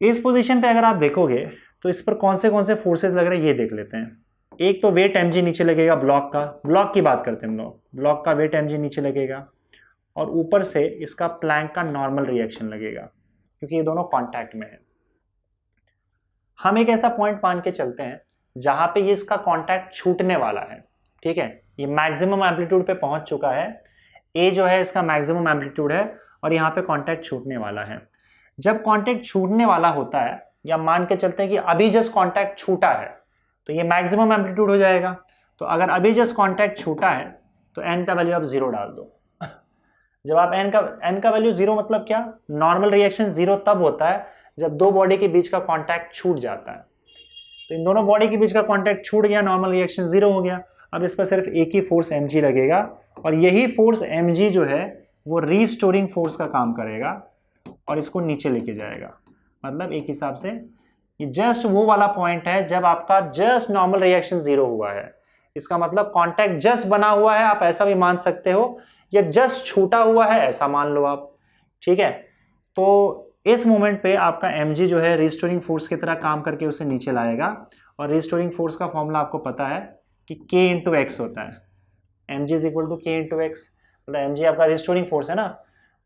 इस पोजीशन पे अगर आप देखोगे तो इस पर कौन से फोर्सेस लग रहे हैं ये देख लेते हैं। एक तो वेट mg नीचे लगेगा ब्लॉक का, ब्लॉक की बात करते हैं हम लोग, ब्लॉक का वेट mg नीचे लगेगा, और ऊपर से इसका प्लैंक का नॉर्मल रिएक्शन लगेगा। क्योंकि ये दोनों कांटेक्ट में है। हम एक ऐसा पॉइंट मान के चलते हैं जहां पे ये इसका कांटेक्ट छूटने वाला है, ठीक है, ये मैक्सिमम एम्पलीट्यूड पे पहुंच चुका है, ए जो है इसका मैक्सिमम एम्पलीट्यूड है और यहाँ पे कांटेक्ट छूटने वाला है। जब कांटेक्ट छूटने वाला होता है, या मान के चलते हैं कि अभी जस्ट कांटेक्ट छूटा है, तो ये मैक्सिमम एम्पलीट्यूड हो जाएगा। तो अगर अभी जस्ट कांटेक्ट छूटा है तो एन का वैल्यू आप 0 डाल दो। जब आप एन का वैल्यू 0 मतलब क्या, नॉर्मल रिएक्शन 0 तब होता है जब दो बॉडी के बीच का कांटेक्ट छूट जाता है। तो इन दोनों बॉडी के बीच का कांटेक्ट छूट गया, नॉर्मल रिएक्शन 0 हो गया। अब इस पर सिर्फ एक ही फोर्स mg लगेगा और यही फोर्स mg जो है वो रीस्टोरिंग फोर्स का काम करेगा और इसको नीचे लेके जाएगा। मतलब एक हिसाब से ये जस्ट वो वाला पॉइंट है जब आपका जस्ट नॉर्मल रिएक्शन 0 हुआ है। इसका मतलब कांटेक्ट जस्ट बना हुआ है, आप ऐसा भी मान सकते हो, या जस्ट छूटा हुआ है ऐसा मान लो आप, ठीक है। तो इस मोमेंट पे आपका mg जो है रिस्टोरिंग फोर्स की तरह काम करके उसे नीचे लाएगा। और रिस्टोरिंग फोर्स का फॉर्मूला आपको पता है कि k इंटू एक्स होता है, mg is equal to k into X. मतलब mg आपका रिस्टोरिंग फोर्स है ना,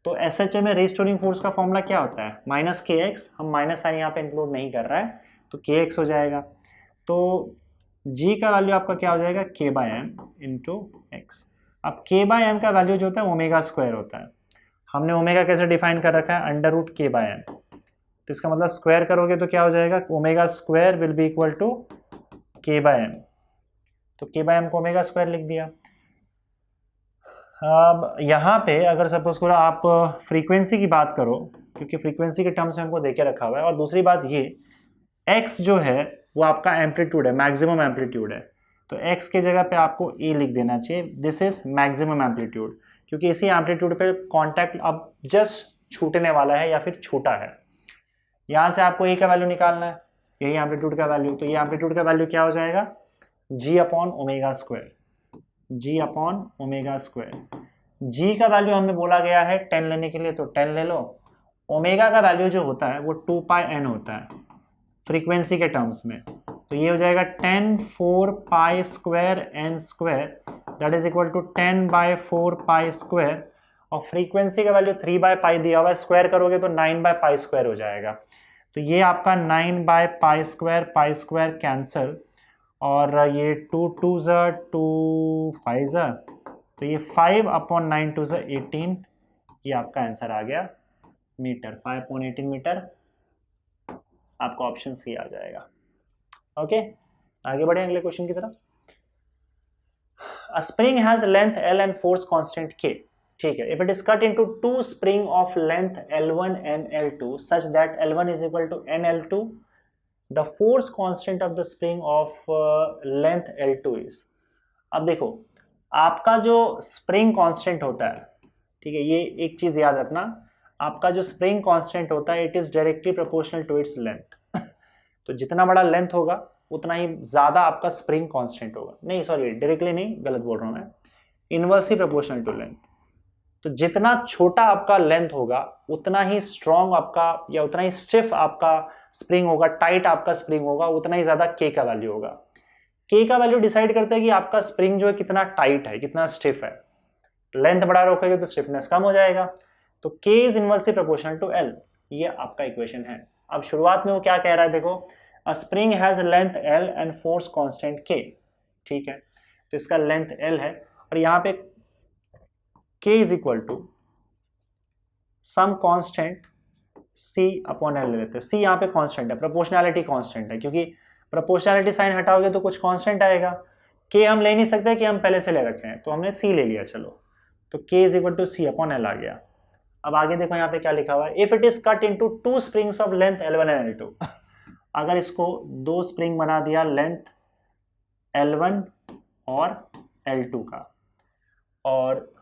तो SHA में रिस्टोरिंग फोर्स का फॉर्मूला क्या होता है, माइनस kx। हम माइनस साइन यहाँ पे इंक्लूड नहीं कर रहा है तो kx हो जाएगा। तो g का वैल्यू आपका क्या हो जाएगा, k by M into X. अब k बाय एम का वैल्यू जो होता है ओमेगा स्क्वायर होता है। हमने ओमेगा कैसे डिफाइन कर रखा है, under root k by m. तो इसका मतलब स्क्वायर करोगे तो क्या हो जाएगा, omega square will be equal to k by m. तो k बाय एम को ओमेगा स्क्वायर लिख दिया। अब यहाँ पे अगर सपोज करो आप फ्रीक्वेंसी की बात करो, क्योंकि फ्रीक्वेंसी के टर्म्स में हमको देके रखा हुआ है, और दूसरी बात ये x जो है वो आपका एम्पलीट्यूड है, मैक्सिमम एम्पलीट्यूड है। तो x के जगह पे आपको a लिख देना चाहिए, दिस इज मैक्सिमम एम्पलीट्यूड, क्योंकि इसी एम्पलीट्यूड पे कांटेक्ट अब जस्ट छूटने वाला है या फिर छूटा है। यहाँ से आपको a का वैल्यू निकालना है, यही एम्पलीट्यूड का वैल्यू। तो ये एम्पलीट्यूड का वैल्यू क्या हो जाएगा, g upon omega square, g upon omega square. g का वैल्यू हमें बोला गया है 10 लेने के लिए, तो 10 ले लो। ओमेगा का वैल्यू जो होता है वो 2 पाई n होता है फ्रीक्वेंसी के टर्म्स में। तो ये हो जाएगा 10 4 pi square n square, that is equal to 10 by 4 pi square. और फ्रीक्वेंसी का वैल्यू 3 बाय पाई दिया हुआ है, स्क्वायर करोगे तो 9 बाय पाई स्क्वायर हो जाएगा। तो ये आपका 9 बाय पाई स्क्वायर कैंसिल, और ये 2 2 ज़ा 2 5 ज़ा, तो ये 5 अपॉन 9 2 ज़ा 18, ये आपका आंसर आ गया मीटर, 5 अपॉन 18 मीटर। आपका ऑप्शन सी आ जाएगा। ओके, आगे बढ़े अगले क्वेश्चन की तरफ। A spring has length L and force constant K, ठीक है। If it is cut into two spring of length L1 and L2 such that L1 is equal to NL2, the force constant of the spring of length L2 is। अब देखो आपका जो spring constant होता है, ठीक है, ये एक चीज याद रखना, आपका जो स्प्रिंग कांस्टेंट होता है it is directly proportional to its length. तो जितना बड़ा लेंथ होगा उतना ही ज्यादा आपका स्प्रिंग कांस्टेंट होगा। नहीं सॉरी, डायरेक्टली नहीं, गलत बोल रहा हूं मैं, इनवर्सली प्रोपोर्शनल टू लेंथ। तो जितना छोटा आपका लेंथ होगा उतना ही स्ट्रॉन्ग आपका या उतना ही स्टिफ आपका स्प्रिंग होगा, टाइट आपका स्प्रिंग होगा, उतना ही ज्यादा के का वैल्यू होगा। के का वैल्यू डिसाइड करता है कि आपका स्प्रिंग जो है कितना टाइट है, कितना स्टिफ है। लेंथ बड़ा रखोगे तो स्टिफनेस कम हो जाएगा। तो के is inversely proportional to L, ये आपका इक्वेशन है। अब शुरुआत में वो क्या कह रहा है, देखो अ spring has length L and force constant के, ठीक है। तो इसका लेंथ एल है और यहाँ पे k is equal to some constant c upon L ले लेते हैं। सी यहाँ पे कांस्टेंट है, प्रोपोर्शनैलिटी कांस्टेंट है, क्योंकि प्रोपोर्शनैलिटी साइन हटाओगे तो कुछ कांस्टेंट आएगा। के हम ले नहीं सकते कि हम पहले से ले रखे हैं, तो हमने सी ले लिया, चलो। तो के is equal to C upon L आ गया। अब आगे देखो यहाँ पे क्या लिखा हुआ है, if it is cut into two springs of length L1 and L2। अगर इसको दो स्प्रिंग बना दिया लेंथ L1 और L2 का, और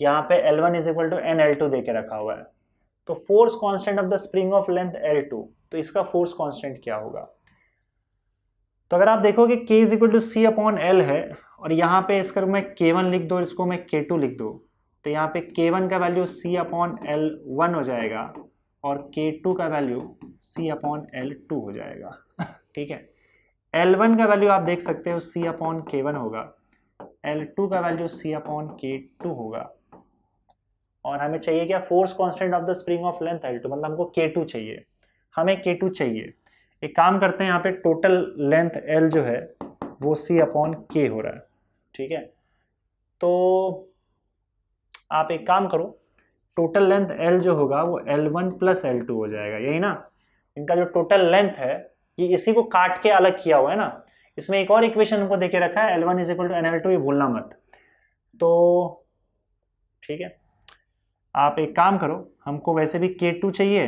यहाँ पे L1 is equal to NL2 दे के रखा हुआ है, तो force constant of the spring of length L2, तो इसका फोर्स कांस्टेंट क्या होगा। तो अगर आप देखोगे K is equal to C upon L है, और यहाँ पे इसका मैं K1 लिख दो, इसको मैं K2 लिख दो, तो यहाँ पे K1 का वैल्यू C अपॉन L1 हो जाएगा और K2 का वैल्यू C अपॉन L2 हो जाएगा। ठीक है, L1 का वैल्यू आप देख सकते हो C अपॉन K1 होगा, L2 का वैल्यू C अपॉन K2 होगा, और हमें चाहिए क्या, force constant of the spring of length L2, मतलब हमको K2 चाहिए, हमें K2 चाहिए। एक काम करते हैं, यहाँ पे टोटल लेंथ L जो है वो C/K हो रहा है, ठीक है। तो आप एक काम करो, टोटल लेंथ L जो होगा वो L1 प्लस L2 हो जाएगा, यही ना। इनका जो टोटल लेंथ है ये इसी को काट के अलग किया हुआ है ना। इसमें एक और इक्वेशन हमको देके रखा है L1 = NL2, ये भूलना मत। तो ठीक है, आप एक काम करो, हमको वैसे भी K2 चाहिए,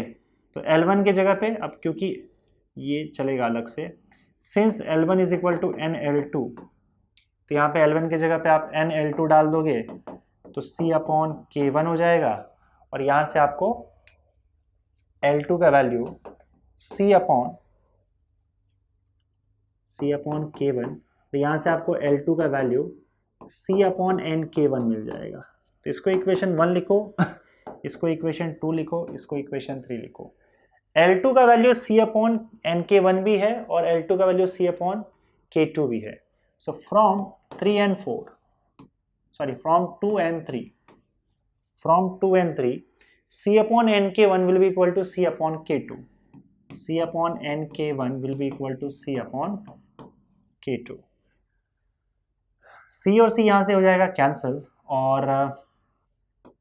तो L1 के जगह पे, अब क्योंकि ये चलेगा अलग से, सिंस L1 = NL2, तो यहाँ पे L1 के जगह पे आप NL2 डाल दोगे तो C/K1 हो जाएगा, और यहाँ से आपको L2 का वैल्यू C/K1, तो यहाँ से आपको L2 का वैल्यू C/N/K1 मिल जाएगा। तो इसको इक्वेशन 1 लिखो, इसको इक्वेशन 2 लिखो, इसको इक्वेशन 3 लिखो। L2 का वैल्यू C/N/K1 भी है और L2 का वैल्यू C/K2 भी है। So from 2 and 3 C/N/K1 will be equal to C/K2, C/N/K1 will be equal to C/K2। C और C यहाँ से हो जाएगा कैंसिल, और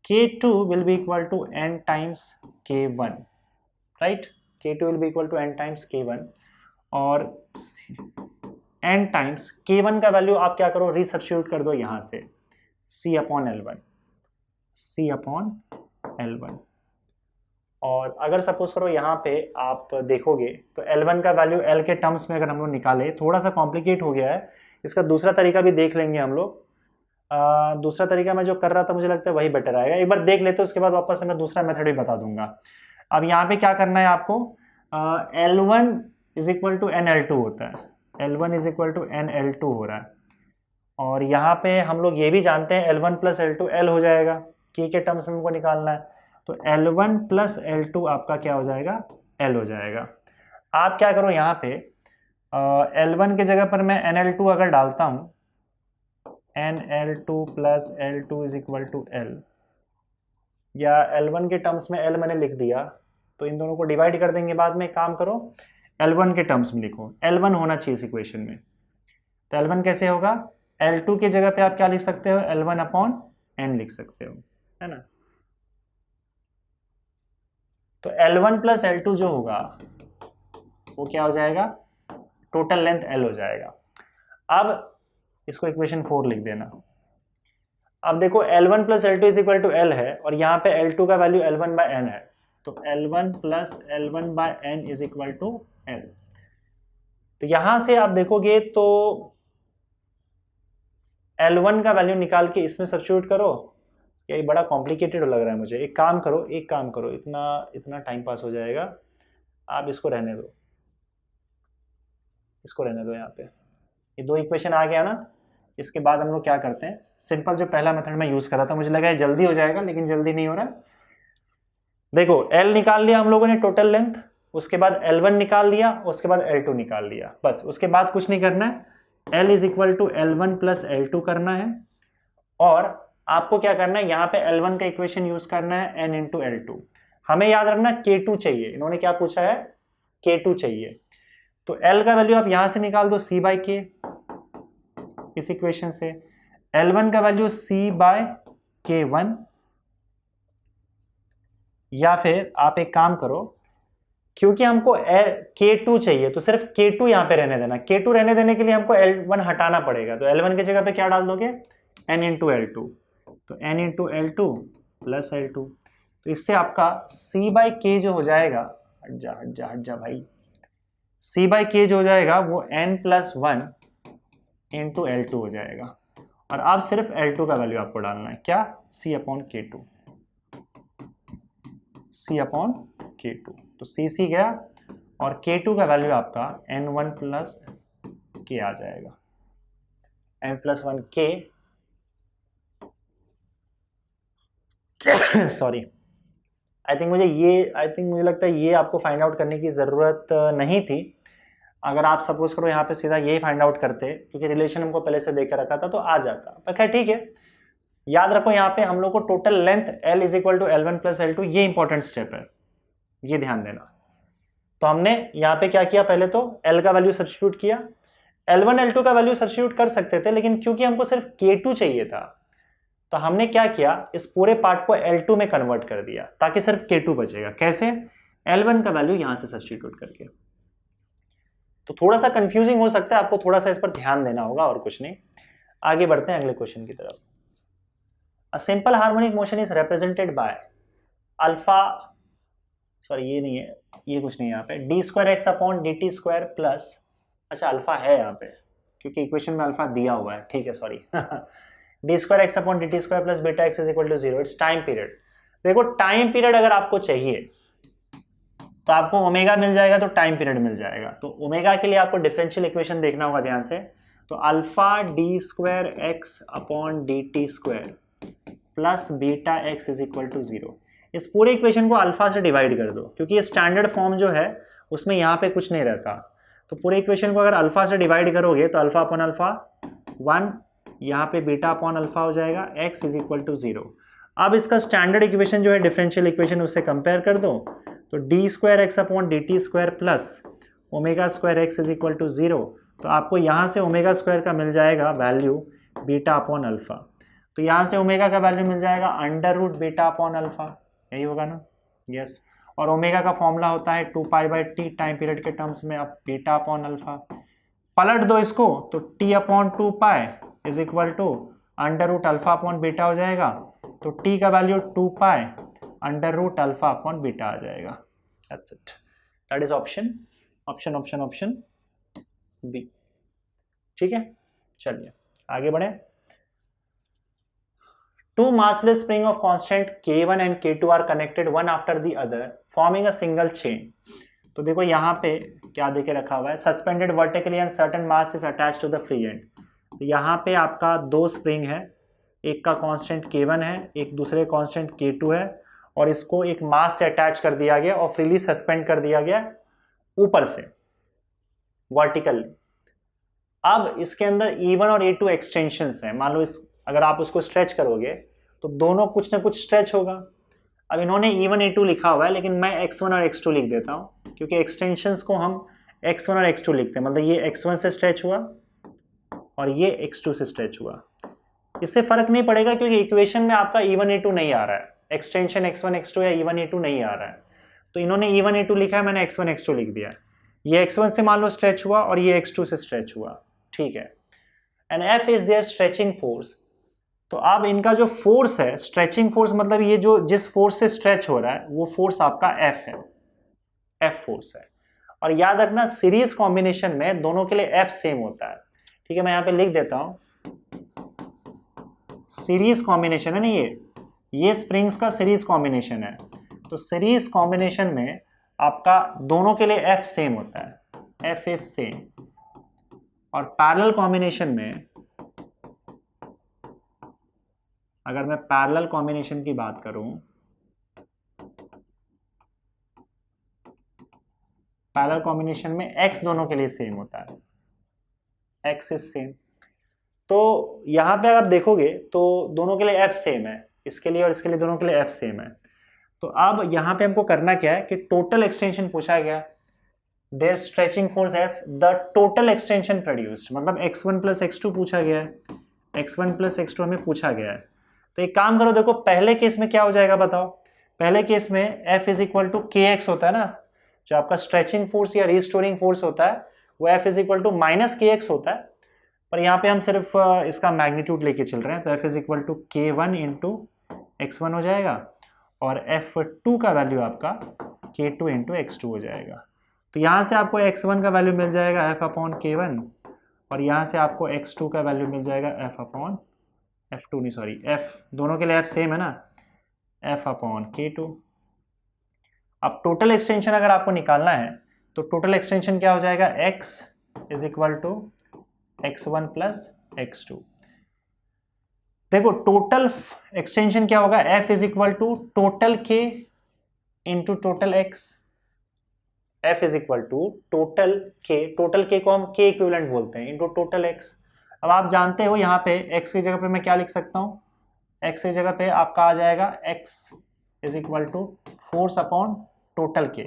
K2 will be equal to N times K1, right. K2 will be equal to N times K1, और N times K1 का value आप क्या करो, रिसब्स्टिट्यूट कर दो यहाँ से, C/L1, और अगर सपोज करो यहाँ पे आप देखोगे तो L1 का वैल्यू L के टर्म्स में अगर हम लोग निकाले, थोड़ा सा कॉम्प्लिकेट हो गया है, इसका दूसरा तरीका भी देख लेंगे हम लोग। दूसरा तरीका मैं जो कर रहा था मुझे लगता है वही बेटर आएगा, एक बार देख लेते, उसके बाद वापस से मैं दूसरा मेथड भी बता दूंगा। अब यहाँ पे क्या करना है आपको, L1 = NL2 होता है, L1 = NL2 हो रहा है, और यहाँ पे हम लोग ये भी जानते हैं L1 + L2 L हो जाएगा, K के टर्म्स में हमको निकालना है, तो L1 + L2 आपका क्या हो जाएगा, L हो जाएगा। आप क्या करो, यहाँ पे L1 के जगह पर मैं NL2 अगर डालता हूँ, NL2 + L2 = L, या L1 के टर्म्स में L मैंने लिख दिया, तो इन दोनों को डिवाइड कर देंगे बाद में। काम करो, L1 के टर्म्स में लिखो, L1 होना चाहिए इस इक्वेशन में, तो L1 कैसे होगा, L2 की जगह पे आप क्या लिख सकते हो, L1/N लिख सकते हो, है ना। तो L1 + L2 जो होगा वो क्या हो जाएगा, टोटल लेंथ L हो जाएगा। अब इसको इक्वेशन 4 लिख देना। अब देखो L1 + L2 = L है, और यहाँ पे L2 का वैल्यू L1/N है, तो L1 + L1/N = L। तो यहां से आप देखोगे तो L1 का वैल्यू निकाल के इसमें सब्स्टिट्यूट करो, ये बड़ा कॉम्प्लिकेटेड लग रहा है मुझे। एक काम करो, इतना टाइम पास हो जाएगा, आप इसको रहने दो, यहाँ पे। ये 2 इक्वेशन आ गया ना, इसके बाद हम लोग क्या करते हैं, सिंपल जो पहला मेथड मैं यूज कर रहा था, मुझे लगा है जल्दी हो जाएगा, लेकिन जल्दी नहीं हो रहा। देखो L निकाल लिया हम लोगों ने टोटल लेंथ, उसके बाद L1 निकाल लिया, उसके बाद L2 निकाल लिया, बस उसके बाद कुछ नहीं करना है। L = L1 + L2 करना है, और आपको क्या करना है, यहाँ पे L1 का इक्वेशन यूज करना है N × L2। हमें याद रखना K2 चाहिए, इन्होंने क्या पूछा है, K2 चाहिए, तो L का वैल्यू आप यहां से निकाल दो C/K, इस इक्वेशन से। L1 का वैल्यू C/K1, या फिर आप एक काम करो, क्योंकि हमको K2 चाहिए तो सिर्फ K2 यहां पे रहने देना। K2 रहने देने के लिए हमको L1 हटाना पड़ेगा, तो L1 की जगह पे क्या डाल दोगे, N × L2, तो N × L2 + L2, तो इससे आपका C/K जो हो जाएगा, हट जा भाई, C/K जो हो जाएगा वो N + 1 × L2 हो जाएगा, और अब सिर्फ L2 का वैल्यू आपको डालना है, क्या, C/K2, तो C गया, और K2 का वैल्यू आपका N1 + K आ जाएगा, N + 1 K, sorry. I think मुझे लगता है ये आपको फाइंड आउट करने की ज़रूरत नहीं थी। अगर आप सपोज करो यहाँ पे सीधा यही फाइंड आउट करते, क्योंकि रिलेशन हमको पहले से देकर रखा था, तो आ जाता, पर खैर ठीक है, याद रखो यहाँ पे हम लोग को total length L is equal to L1 plus L2, ये इंपॉर्टेंट स्टेप है, ये ध्यान देना। तो हमने यहाँ पे क्या किया, पहले तो L का वैल्यू सब्स्टिट्यूट किया, L1 L2 का वैल्यू सब्स्टिट्यूट कर सकते थे, लेकिन क्योंकि हमको सिर्फ K2 चाहिए था तो हमने क्या किया, इस पूरे पार्ट को L2 में कन्वर्ट कर दिया ताकि सिर्फ K2 बचेगा। कैसे? L1 का वैल्यू यहां से सब्स्टिट्यूट करके। तो थोड़ा सा कंफ्यूजिंग हो सकता है, आपको थोड़ा सा इस पर ध्यान देना होगा और कुछ नहीं। आगे बढ़ते हैं अगले क्वेश्चन की तरफ। A simple harmonic motion is represented by alpha, sorry ये नहीं है, ये कुछ नहीं है यहाँ पे, D square x upon d t square plus, अच्छा अल्फा है यहाँ पे क्योंकि इक्वेशन में अल्फा दिया हुआ है, ठीक है sorry d square x upon d t square plus beta x is equal to 0, it's time period. देखो टाइम पीरियड अगर आपको चाहिए तो आपको ओमेगा मिल जाएगा, तो टाइम पीरियड मिल जाएगा। तो ओमेगा के लिए आपको डिफरेंशियल इक्वेशन देखना होगा ध्यान से। तो alpha d square x upon d t square plus beta x is equal to 0, इस पूरे इक्वेशन को अल्फा से डिवाइड कर दो क्योंकि ये स्टैंडर्ड फॉर्म जो है उसमें यहाँ पे कुछ नहीं रहता। तो पूरे इक्वेशन को अगर अल्फा से डिवाइड करोगे तो अल्फा अपॉन अल्फा 1, यहाँ पे बीटा अपॉन अल्फा हो जाएगा, x इज इक्वल टू 0। अब इसका स्टैंडर्ड इक्वेशन जो है डिफरेंशियल इक्वेशन, उससे कंपेयर कर दो, तो d square x upon d t square plus omega square x is equal to 0, तो आपको यहाँ से ओमेगा स्क्वायर का मिल जाएगा वैल्यू बीटा अपॉन अल्फा। तो यहाँ से ओमेगा का वैल्यू मिल जाएगा under root beta upon alpha, यही होगा ना, यस। और ओमेगा का फॉर्मूला होता है 2π/t टाइम पीरियड के टर्म्स में, अब बीटा अपॉन अल्फा पलट दो इसको तो t upon 2π is equal to under root alpha upon beta हो जाएगा। तो t का value 2π under root alpha upon beta आ जाएगा। That's it, that is option option option option B. ठीक है, चलिए आगे बढ़े। Two massless spring of constant K1 and K2 are connected one after the other, forming a single chain. तो देखो यहाँ पे क्या देके रखा हुआ है, suspended vertically and certain mass is attach to the free end. तो यहाँ पे आपका दो स्प्रिंग है, एक का कांस्टेंट K1 है, एक दूसरे कांस्टेंट K2 है, और इसको एक मास से अटैच कर दिया गया और फ्रीली सस्पेंड कर दिया गया ऊपर से वर्टिकली। अब इसके अंदर E1 और E2 एक्सटेंशंस हैं। मान लो इस अगर आप उसको स्ट्रेच करोगे तो दोनों कुछ ना कुछ स्ट्रेच होगा। अब इन्होंने E1 E2 लिखा हुआ है, लेकिन मैं X1 और X2 लिख देता हूँ क्योंकि एक्सटेंशंस को हम X1 और X2 लिखते हैं। मतलब ये X1 से स्ट्रेच हुआ और ये X2 से स्ट्रेच हुआ, इससे फर्क नहीं पड़ेगा क्योंकि इक्वेशन में आपका E1 E2 नहीं आ रहा है, एक्सटेंशन X1 X2 या E1 E2 नहीं आ रहा है। तो इन्होंने E1 E2 लिखा है, मैंने X1 X2 लिख दिया। ये X1 से मान लो स्ट्रेच हुआ और ये X2 से स्ट्रेच हुआ, ठीक है। And F is there stretching force. तो अब इनका जो फोर्स है, स्ट्रेचिंग फोर्स मतलब ये जो जिस फोर्स से स्ट्रेच हो रहा है वो फोर्स आपका F है, F फोर्स है। और याद रखना सीरीज कॉम्बिनेशन में दोनों के लिए F सेम होता है, ठीक है। मैं यहाँ पे लिख देता हूँ, सीरीज कॉम्बिनेशन है ना, ये स्प्रिंग्स का सीरीज कॉम्बिनेशन है। तो सीरीज कॉम्बिनेशन में आपका दोनों के लिए F सेम होता है, F इज सेम। और पैरेलल कॉम्बिनेशन में अगर मैं पैरेलल कॉम्बिनेशन की बात करूं, पैरेलल कॉम्बिनेशन में x दोनों के लिए सेम होता है, x इज सेम। तो यहां पे अगर आप देखोगे तो दोनों के लिए f सेम है, इसके लिए और इसके लिए दोनों के लिए f सेम है। तो अब यहां पे हमको करना क्या है कि टोटल एक्सटेंशन पूछा गया, there stretching force F, the total extension produced, मतलब x1 प्लस x2 पूछा गया है, x1 प्लस x2 हमें पूछा गया है। तो एक काम करो, देखो पहले केस में क्या हो जाएगा बताओ। पहले केस में F is equal to KX होता है ना, जो आपका स्ट्रेचिंग फोर्स या रिस्टोरिंग फोर्स होता है वो F is equal to minus KX होता है, पर यहाँ पे हम सिर्फ इसका मैग्नीट्यूड लेके चल रहे हैं। तो F is equal to K1 into X1 हो जाएगा और F2 का वैल्यू आपका K2 इंटू X2 हो जाएगा। तो यहाँ से आपको X1 का वैल्यू मिल जाएगा F अपॉन K1 और यहाँ से आपको X2 का वैल्यू मिल जाएगा F अपॉन F2 नहीं सॉरी F, दोनों के लिए F सेम है ना, F अपॉन K2। अब टोटल एक्सटेंशन अगर आपको निकालना है तो टोटल एक्सटेंशन क्या हो जाएगा, X is equal to X1 plus X2। देखो टोटल एक्सटेंशन क्या होगा, F is equal to total K into total X। F is equal to total K को हम K इक्विवेलेंट बोलते हैं, इंटू टोटल X। अब आप जानते हो यहाँ पे x की जगह पे मैं क्या लिख सकता हूँ, एक्स की जगह पे आपका आ जाएगा x is equal to force upon total k,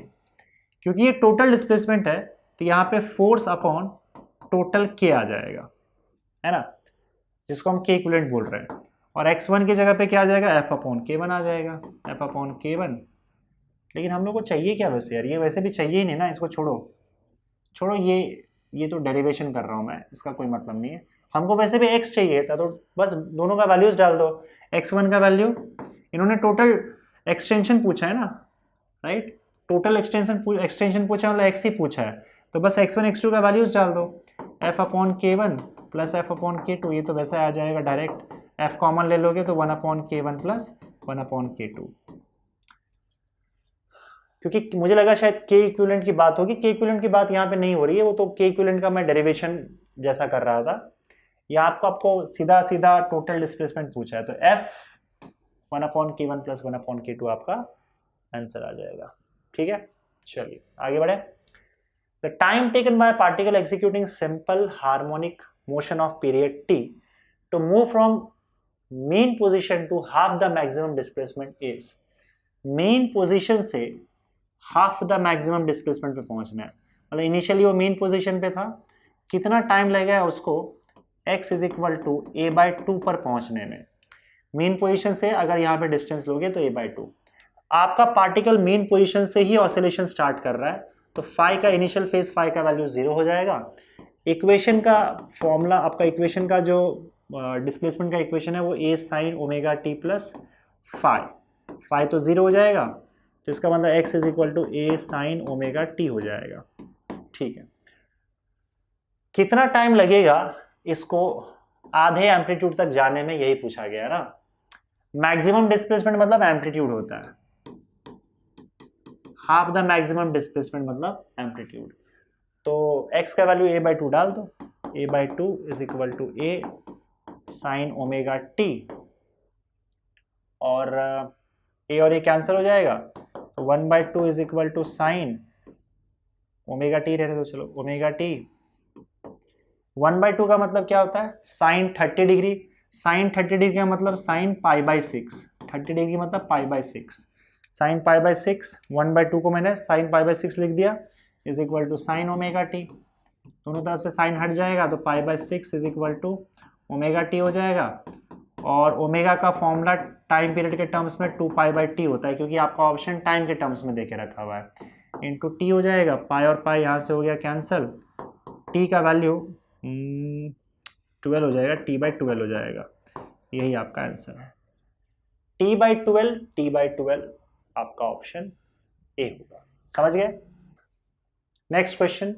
क्योंकि ये टोटल डिस्प्लेसमेंट है तो यहाँ पे फोर्स अपॉन टोटल के आ जाएगा, है ना, जिसको हम के इक्विवेलेंट बोल रहे हैं। और x1 की जगह पे क्या आ जाएगा, एफ अपॉन के वन आ जाएगा, एफ अपॉन के वन। लेकिन हम लोग को चाहिए क्या वैसे यार, ये वैसे भी चाहिए ही नहीं ना, इसको छोड़ो छोड़ो, ये तो डेरिवेशन कर रहा हूँ मैं, इसका कोई मतलब नहीं है। हमको वैसे भी x चाहिए था, तो बस दोनों का वैल्यूज डाल दो। x1 का वैल्यू, इन्होंने टोटल एक्सटेंशन पूछा है ना, राइट, टोटल एक्सटेंशन पूछा मतलब x ही पूछा है, तो बस x1 x2 का वैल्यूज डाल दो, f upon k one plus F upon k to, ये तो वैसे आ जाएगा डायरेक्ट, f कॉमन ले लोगे तो 1 upon k one plus 1 upon k to. क्योंकि मुझे लगा शायद के इक्विवेलेंट की बात होगी, के इक्विवेलेंट की बात यहाँ पे नहीं हो रही है, वो तो के इक्विवेलेंट का मैं डेरिवेशन जैसा कर रहा था। या आपको सीधा सीधा टोटल डिस्प्लेसमेंट पूछा है, तो f 1 upon k one plus 1 upon k two आपका आंसर आ जाएगा। ठीक है, चलिए आगे बढ़े। The time taken by particle executing simple harmonic motion of period t to move from mean position to half the maximum displacement is, mean position से half the maximum displacement पे पहुंचना है, मतलब इनिशियली वो मेन पोजीशन पे था, कितना time लगेगा उसको x is equal to a/2 पर पहुंचने में। मेन पोजीशन से अगर यहाँ पे डिस्टेंस लोगे तो a/2, आपका पार्टिकल मेन पोजीशन से ही ऑसिलेशन स्टार्ट कर रहा है, तो फाई का इनिशियल फेज फाई का वैल्यू 0 हो जाएगा। इक्वेशन का फॉर्मूला, आपका इक्वेशन का जो डिस्प्लेसमेंट का इक्वेशन है वो a sine omega T plus phi तो 0 हो जाएगा, तो इसका मतलब x is equal to a sine omega T हो जाएगा। ठीक है, कितना टाइम लगेगा इसको आधे एम्पलीट्यूड तक जाने में, यही पूछा गया है ना। मैक्सिमम डिस्प्लेसमेंट मतलब एम्पलीट्यूड होता है, हाफ द मैक्सिमम डिस्प्लेसमेंट मतलब एम्पलीट्यूड, तो x का वैल्यू a/2 डाल दो, a/2 is equal to a sine omega t, और a और a कैंसिल हो जाएगा, तो 1/2 is equal to sine omega t रहने दो, चलो ओमेगा टी। 1/2 का मतलब क्या होता है, साइन 30 डिग्री, साइन 30 डिग्री का मतलब साइन π/6, 30 डिग्री मतलब π/6, साइन π/6, 1/2 को मैंने साइन π/6 लिख दिया, is equal to sine omega T, दोनों तरफ से साइन हट जाएगा तो π/6 is equal to omega T हो जाएगा। और ओमेगा का फॉर्मूला टाइम पीरियड के टर्म्स में 2π/t होता है, क्योंकि आपका ऑप्शन टाइम के टर्म्स में देके रखा हुआ है, इंटू टी हो जाएगा, पाई और पाई यहाँ से हो गया कैंसिल, टी का वैल्यू 12 हो जाएगा, t/12 हो जाएगा, यही आपका आंसर है, t/12 आपका ऑप्शन ए होगा। समझ गए? Next question,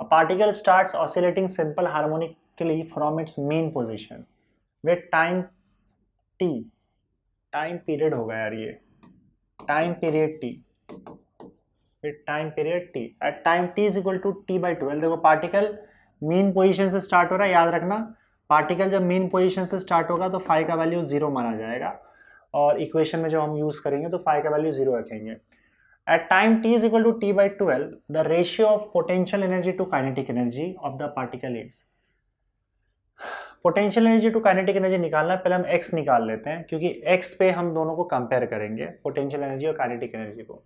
a particle starts oscillating simple harmonically from its mean position with time t, time period होगा यार ये, time period t, with time period t at time t is equal to t/12। देखो particle mean position से start हो रहा है, याद रखना पार्टिकल जब मेन पोजीशन से स्टार्ट होगा तो फाई का वैल्यू 0 माना जाएगा, और इक्वेशन में जब हम यूज करेंगे तो फाई का वैल्यू 0 रखेंगे। At time t is equal to t/12 the ratio of potential energy to kinetic energy of the particle is, potential energy to kinetic energy निकालना है, पहले हम x निकाल लेते हैं, क्योंकि x पे हम दोनों को कंपेयर करेंगे, पोटेंशियल एनर्जी और काइनेटिक एनर्जी को।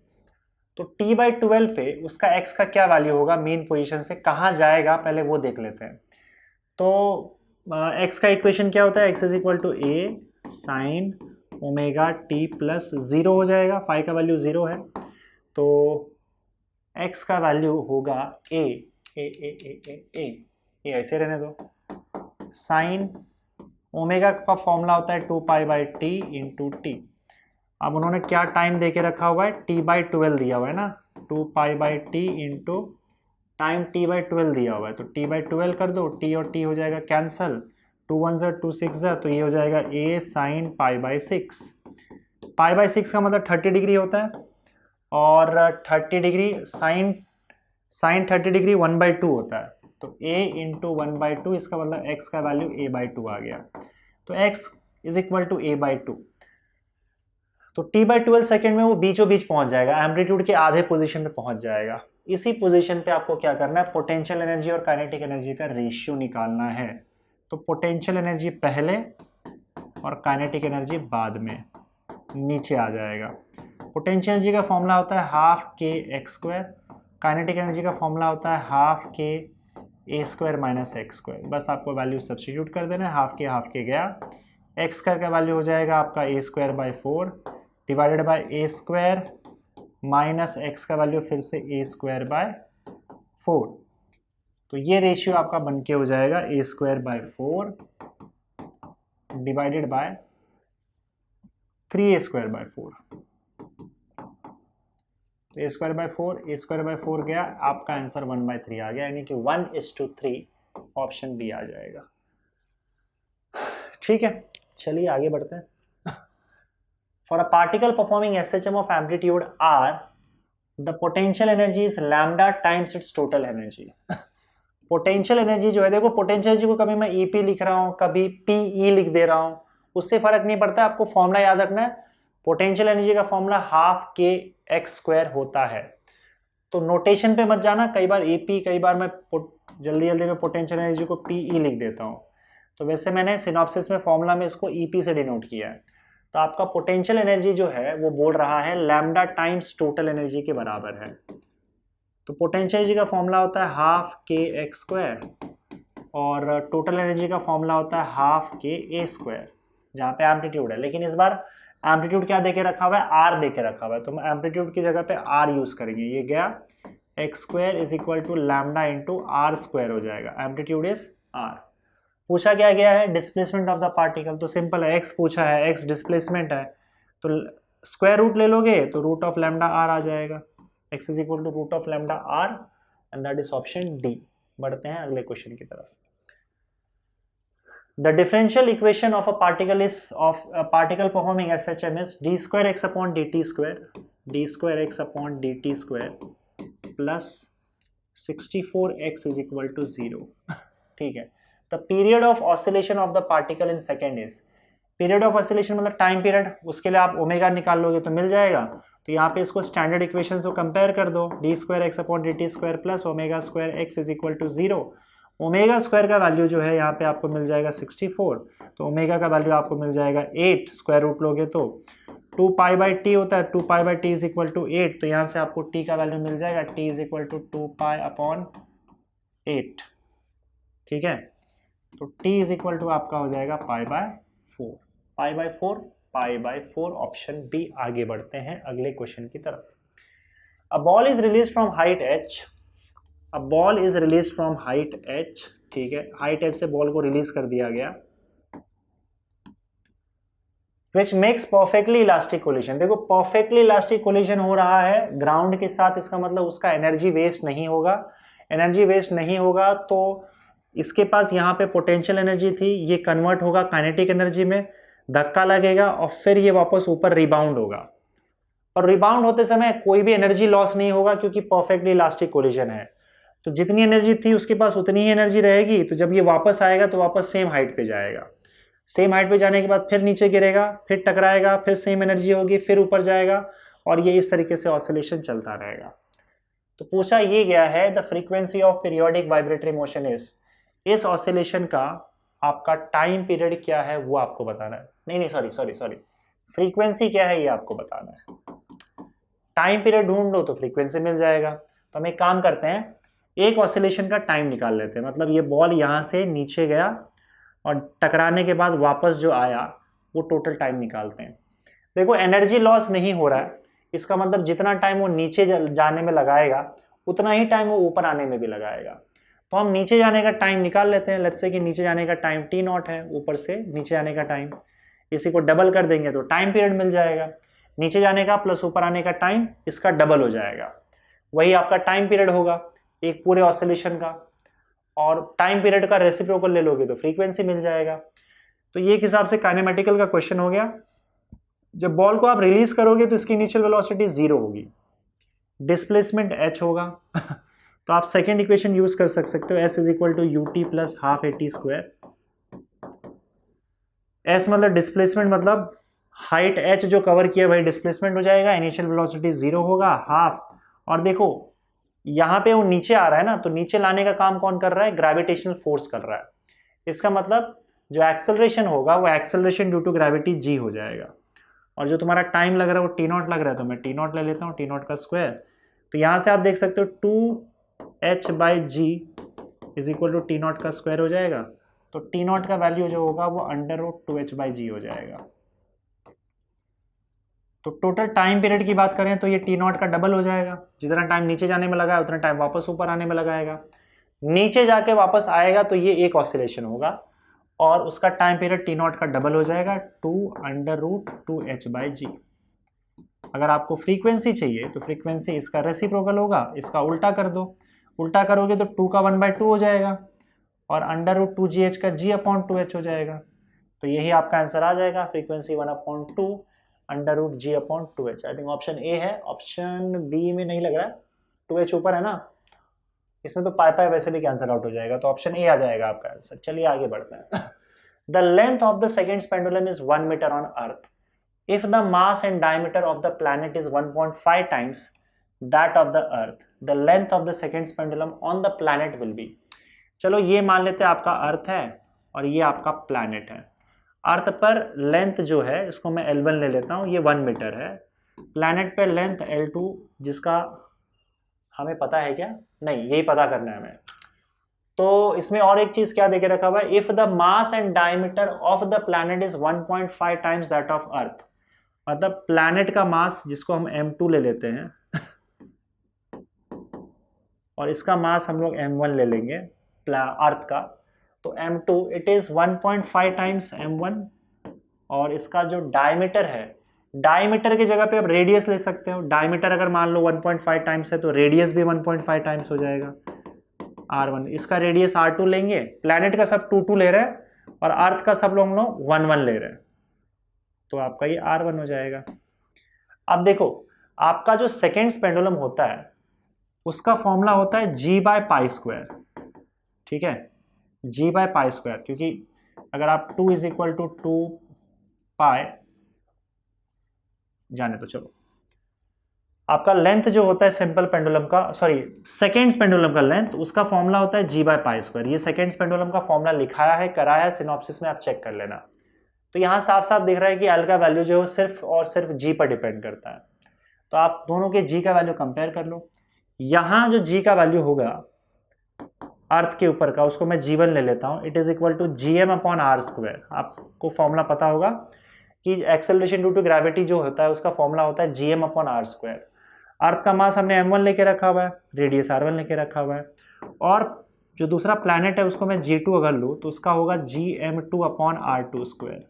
तो t/12 पे उसका x का क्या वैल्यू होगा, मेन पोजीशन से कहाँ जाएगा पहले वो देख लेते हैं। तो x का इक्वेशन क्या होता है, x is equal to a sine omega T plus 0 हो जाएगा, फाई का वैल्यू 0 है, तो x का वैल्यू होगा a ऐसे रहने दो, साइन ओमेगा का फॉर्मूला होता है 2π/t इंटू टी। अब उन्होंने क्या टाइम देके रखा हुआ है, t/12 दिया हुआ है ना, 2π/t इंटू टाइम t/12 दिया हुआ है, तो t/12 कर दो, t और t हो जाएगा कैंसल, 2 1 ज़ा 2 6 ज़ा, तो ये हो जाएगा a साइन π/6, π/6 का मतलब 30 डिग्री होता है, और 30 डिग्री साइन 30 डिग्री 1/2 होता है, तो a इंटू 1/2, इसका मतलब x का वैल्यू a/2 आ गया, तो x is equal to a/2, तो t/12 सेकेंड में वो बीचों बीच पहुंच जाएगा, एम्पलीट्यूड के आधे पोजीशन पे पहुंच जाएगा। इसी पोजीशन पे आपको क्या करना है, पोटेंशियल एनर्जी और काइनेटिक एनर्जी का रेशियो निकालना है। तो पोटेंशियल एनर्जी पहले और काइनेटिक एनर्जी बाद में नीचे आ जाएगा। पोटेंशियल एनर्जी का फॉर्मूला होता है हाफ के एक्स स्क्वायर, काइनेटिक एनर्जी का फॉर्मूला होता है half K A square minus X square. बस आपको वैल्यू सब्स्टिट्यूट कर देना है, हाफ के गया, एक्स स्क्वायर का वैल्यू हो जाएगा आपका A square by 4 divided by A square minus X का वैल्यू फिर से ए स्क्वायर बाय 4। तो ये रेशियो आपका बन के हो जाएगा A square by 4 divided by 3a square by 4। तो ए स्क्वायर बाय 4 गया, आपका आंसर 1/3 आ गया, यानी कि 1:3 ऑप्शन बी आ जाएगा। ठीक है, चलिए आगे बढ़ते हैं। For a particle performing SHM of amplitude r, the potential energy is lambda times its total energy. Potential energy जो है, देखो पोटेंशियल एनर्जी को कभी मैं EP लिख रहा हूँ, कभी PE लिख दे रहा हूँ, उससे फर्क नहीं पड़ता। आपको फॉर्मूला याद रखना है, पोटेंशियल एनर्जी का फॉर्मूला हाफ के एक्स स्क्वायर होता है। तो नोटेशन पे मत जाना, कई बार AP, कई बार मैं जल्दी में पोटेंशियल एनर्जी को PE लिख देता हूँ। तो वैसे मैंने सिनॉप्सिस में फॉर्मूला में इसको EP से डिनोट किया है। तो आपका पोटेंशियल एनर्जी जो है वो बोल रहा है लैम्डा टाइम्स टोटल एनर्जी के बराबर है। तो पोटेंशियल एनर्जी का फॉर्मूला होता है हाफ के एक्स स्क्वायर और टोटल एनर्जी का फॉर्मूला होता है हाफ के ए स्क्वायर, जहाँ पे एम्पलीट्यूड है। लेकिन इस बार एम्पलीट्यूड क्या देके रखा हुआ है, आर देके रखा हुआ है, तो हम एम्पलीट्यूड की जगह पे आर यूज करेंगे। ये गया x square is equal to lambda into r square हो जाएगा, एम्पलीट्यूड इज आर। पूछा क्या गया है, डिस्प्लेसमेंट ऑफ द पार्टिकल, तो सिंपल है, एक्स पूछा है, एक्स डिस्प्लेसमेंट है, तो स्क्वायर रूट ले लोगे तो रूट ऑफ लैम्डा आर आ जाएगा, x is equal to root of lambda r, and that is option d. बढ़ते हैं अगले क्वेश्चन की तरफ। The differential equation of a particle is of particle performing SHM is d square x upon d t square plus 64x is equal to 0। ठीक है, the period of oscillation of the particle in second is, period of oscillation मतलब time period, उसके लिए आप omega निकाल लोगे तो मिल जाएगा। तो यहाँ पे इसको स्टैंडर्ड इक्वेशन को कंपेयर कर दो, d square x upon d t square plus omega square x is equal to 0। Omega square का वैल्यू जो है यहाँ पे आपको मिल जाएगा 64, तो ओमेगा का वैल्यू आपको मिल जाएगा 8, स्क्वायर रूट लोगे तो 2 पाई बाई टी होता है, 2 pi by t is equal to 8, तो यहाँ से आपको टी का वैल्यू मिल जाएगा, t is equal to 2 pi upon 8। ठीक है, तो t इज इक्वल टू आपका हो जाएगा पाई बाय 4, ऑप्शन बी। आगे बढ़ते हैं अगले क्वेश्चन की तरफ। A ball is release from height h, ठीक है, हाइट h से बॉल को रिलीज कर दिया गया, which makes perfectly elastic collision. देखो परफेक्टली इलास्टिक कोलिजन हो रहा है ग्राउंड के साथ, इसका मतलब उसका एनर्जी वेस्ट नहीं होगा, तो इसके पास यहाँ पे पोटेंशियल एनर्जी थी, ये कन्वर्ट होगा काइनेटिक एनर्जी में, धक्का लगेगा और फिर ये वापस ऊपर रिबाउंड होगा, और रिबाउंड होते समय कोई भी एनर्जी लॉस नहीं होगा क्योंकि परफेक्टली इलास्टिक कोलिजन है। तो जितनी एनर्जी थी उसके पास उतनी ही एनर्जी रहेगी, तो जब ये वापस आएगा तो वापस सेम हाइट पे जाएगा, सेम हाइट पे जाने के बाद फिर नीचे गिरेगा, फिर टकराएगा, फिर सेम एनर्जी होगी, फिर ऊपर जाएगा, और ये इस तरीके से ऑसिलेशन चलता रहेगा। तो पूछा ये गया है the frequency of periodic vibratory motion is, इस ऑसिलेशन का आपका टाइम पीरियड क्या है वो आपको बताना है। नहीं सॉरी, फ्रीक्वेंसी क्या है ये आपको बताना है। टाइम पीरियड ढूंढ लो तो फ्रीक्वेंसी मिल जाएगा। तो हम एक काम करते हैं, एक ऑसिलेशन का टाइम निकाल लेते हैं, मतलब ये बॉल यहाँ से नीचे गया और टकराने के बाद वापस जो आया वो टोटल टाइम निकालते हैं। देखो एनर्जी लॉस नहीं हो रहा है, इसका मतलब जितना टाइम वो नीचे जाने में लगाएगा उतना ही टाइम वो ऊपर आने में भी लगाएगा। तो हम नीचे जाने का टाइम निकाल लेते हैं, लेट्स से कि नीचे जाने का टाइम t0 है, ऊपर से नीचे जाने का टाइम, इसी को डबल कर देंगे तो टाइम पीरियड मिल जाएगा। नीचे जाने का प्लस ऊपर आने का टाइम, इसका डबल हो जाएगा, वही आपका टाइम पीरियड होगा एक पूरे ऑसिलेशन का, और टाइम पीरियड का रेसिप्रोकल ले लोगे तो फ्रीक्वेंसी मिल जाएगा। तो ये एक हिसाब से काइनेमेटिकल का क्वेश्चन हो गया। जब बॉल को आप रिलीज करोगे तो इसकी इनिशियल वेलोसिटी 0 होगी, डिस्प्लेसमेंट h होगा। तो आप सेकेंड इक्वेशन यूज कर सकते हो, s is equal to u t plus half a t square. s मतलब डिस्प्लेसमेंट, मतलब हाइट h जो कवर किया भाई डिस्प्लेसमेंट हो जाएगा, इनिशियल वेलोसिटी 0 होगा, हाफ। और देखो यहाँ पे वो नीचे आ रहा है ना, तो नीचे लाने का काम कौन कर रहा है, ग्रेविटेशनल फोर्स कर रहा है। इसका मतलब जो एक्सेलरेशन होगा वो acceleration due to gravity G हो जाएगा, और जो तुम्हारा टाइम लग रहा है वो टी नॉट लग रहा है, तो मैं टी नॉट ले लेता हूँ, टी नॉट का स्क्वायर। तो यहाँ से आप देख सकते हो 2h/g is equal to t not का स्क्वायर हो जाएगा। तो टी नॉट का वैल्यू जो होगा वो √2h/g हो जाएगा। तो टोटल टाइम पीरियड की बात करें तो ये टी नॉट का डबल हो जाएगा, जितना टाइम नीचे जाने में लगा है उतना टाइम वापस ऊपर आने में लगाएगा। नीचे जाके वापस आएगा तो ये एक ऑसिलेशन होगा और उसका टाइम पीरियड टी नॉट का डबल हो जाएगा 2√2h/g। अगर आपको फ्रीक्वेंसी चाहिए तो फ्रीक्वेंसी इसका रेसिप्रोकल होगा, इसका उल्टा कर दो, उल्टा करोगे तो 2 का 1/2 हो जाएगा और √2gh का g/2h हो जाएगा। तो यही आपका आंसर आ जाएगा, frequency 1/2 √g/2h। I think option A है, ऑप्शन बी में नहीं लग रहा है, 2h ऊपर है ना, इसमें तो पाई पाई वैसे भी कैंसिल आउट हो जाएगा, तो ऑप्शन ए आ जाएगा आपका आंसर। चलिए आगे बढ़ते हैं। The length of the second pendulum is 1 metre on earth if the mass and diameter of the planet is 1.5 times that of the earth, the length of the second pendulum on the planet will be। चलो ये मान लेते हैं आपका अर्थ है और ये आपका प्लैनेट है। अर्थ पर लेंथ जो है इसको मैं L1 ले लेता हूँ, ये 1 मीटर है। प्लैनेट पे लेंथ L2, जिसका हमें पता है क्या, नहीं यही पता करना है हमें। तो इसमें और एक चीज क्या देके रखा हुआ है, if the mass and diameter of the planet is 1.5 times that of earth, मतलब प्लैनेट का मास जिसको हम m2 ले लेते हैं और इसका मास हम लोग m1 ले लेंगे अर्थ का, तो m2 it is 1.5 times m1, और इसका जो डायमीटर है, डायमीटर की जगह पे आप रेडियस ले सकते हो। डायमीटर अगर मान लो 1.5 टाइम्स है तो रेडियस भी 1.5 टाइम्स हो जाएगा r1। इसका रेडियस r2 लेंगे, प्लैनेट का सब 2 ले रहे हैं और अर्थ का सब लोग 1 ले रहे हैं, तो आपका ये R1 हो जाएगा। अब देखो आपका जो सेकेंड पेंडुलम होता है उसका फॉर्मूला होता है g/π², ठीक है, g/π², क्योंकि अगर आप 2 = 2π, जाने तो चलो, आपका लेंथ जो होता है सिंपल पेंडुलम का, सॉरी सेकेंड पेंडुलम का लेंथ, उसका फॉर्मूला होता है g/π²। ये सेकेंड पेंडुलम का फॉर्मूला लिखाया है, कराया है सिनॉप्सिस में, आप चेक कर लेना। तो यहाँ साफ साफ दिख रहा है कि एल का वैल्यू जो है सिर्फ और सिर्फ जी पर डिपेंड करता है। तो आप दोनों के जी का वैल्यू कंपेयर कर लो। यहाँ जो जी का वैल्यू होगा अर्थ के ऊपर का, उसको मैं g1 ले लेता हूँ, it is equal to gm/r²। आपको फॉर्मूला पता होगा कि एक्सेलरेशन ड्यू टू ग्रेविटी जो होता है उसका फॉर्मूला होता है gm/r²। अर्थ का मास हमने m1 लेके रखा हुआ है, रेडियस r1 लेके रखा हुआ है, और जो दूसरा प्लैनेट है उसको मैं g2 अगर लूँ तो उसका होगा gm2/r²।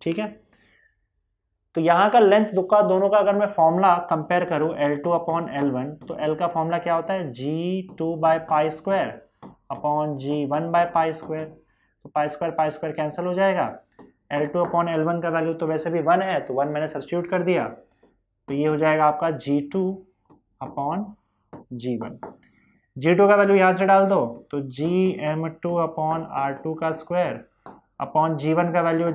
ठीक है, तो यहाँ का लेंथ दोनों का अगर मैं फॉर्मूला कंपेयर करूँ L2/L1, तो L का फॉर्मूला क्या होता है g2/π² तो π² कैंसिल हो जाएगा। L2/L1 का वैल्यू तो वैसे भी 1 है, तो 1 मैंने सब्स्टिट्यूट कर दिया, तो ये हो जाएगा आपका g2/g1। g2 का वैल्यू यहाँ से डाल दो तो gm2/r2 का स्क्वायर अपॉन g1 का वैल्यू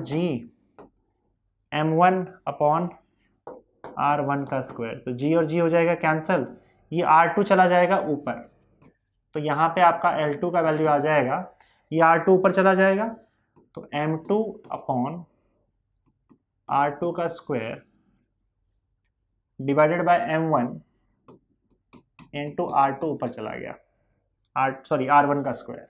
gm1/r1 का स्क्वायर, तो g और g हो जाएगा कैंसिल, ये r2 चला जाएगा ऊपर, तो यहाँ पे आपका L2 का वैल्यू आ जाएगा, ये r2 ऊपर चला जाएगा, तो m2/r2 का square divided by m1 into r2 ऊपर चला गया, r1 का स्क्वायर,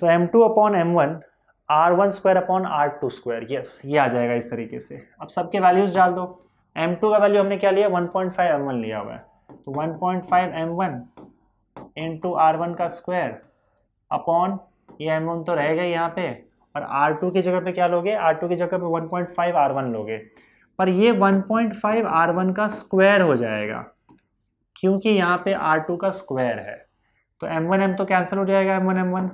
तो m2/m1 r1² यस, ये आ जाएगा इस तरीके से। अब सबके वैल्यूज डाल दो। m2 का वैल्यू हमने क्या लिया, 1.5 m1 लिया हुआ है, तो 1.5 m1 इंटू r1 का स्क्वायर अपॉन ये m1 तो रहेगा यहाँ पे, और r2 की जगह पे क्या लोगे, r2 की जगह पे 1.5 r1 लोगे, पर ये 1.5 r1 का स्क्वायर हो जाएगा क्योंकि यहाँ पे r2 का स्क्वायर है, तो m1 तो कैंसिल हो जाएगा, m1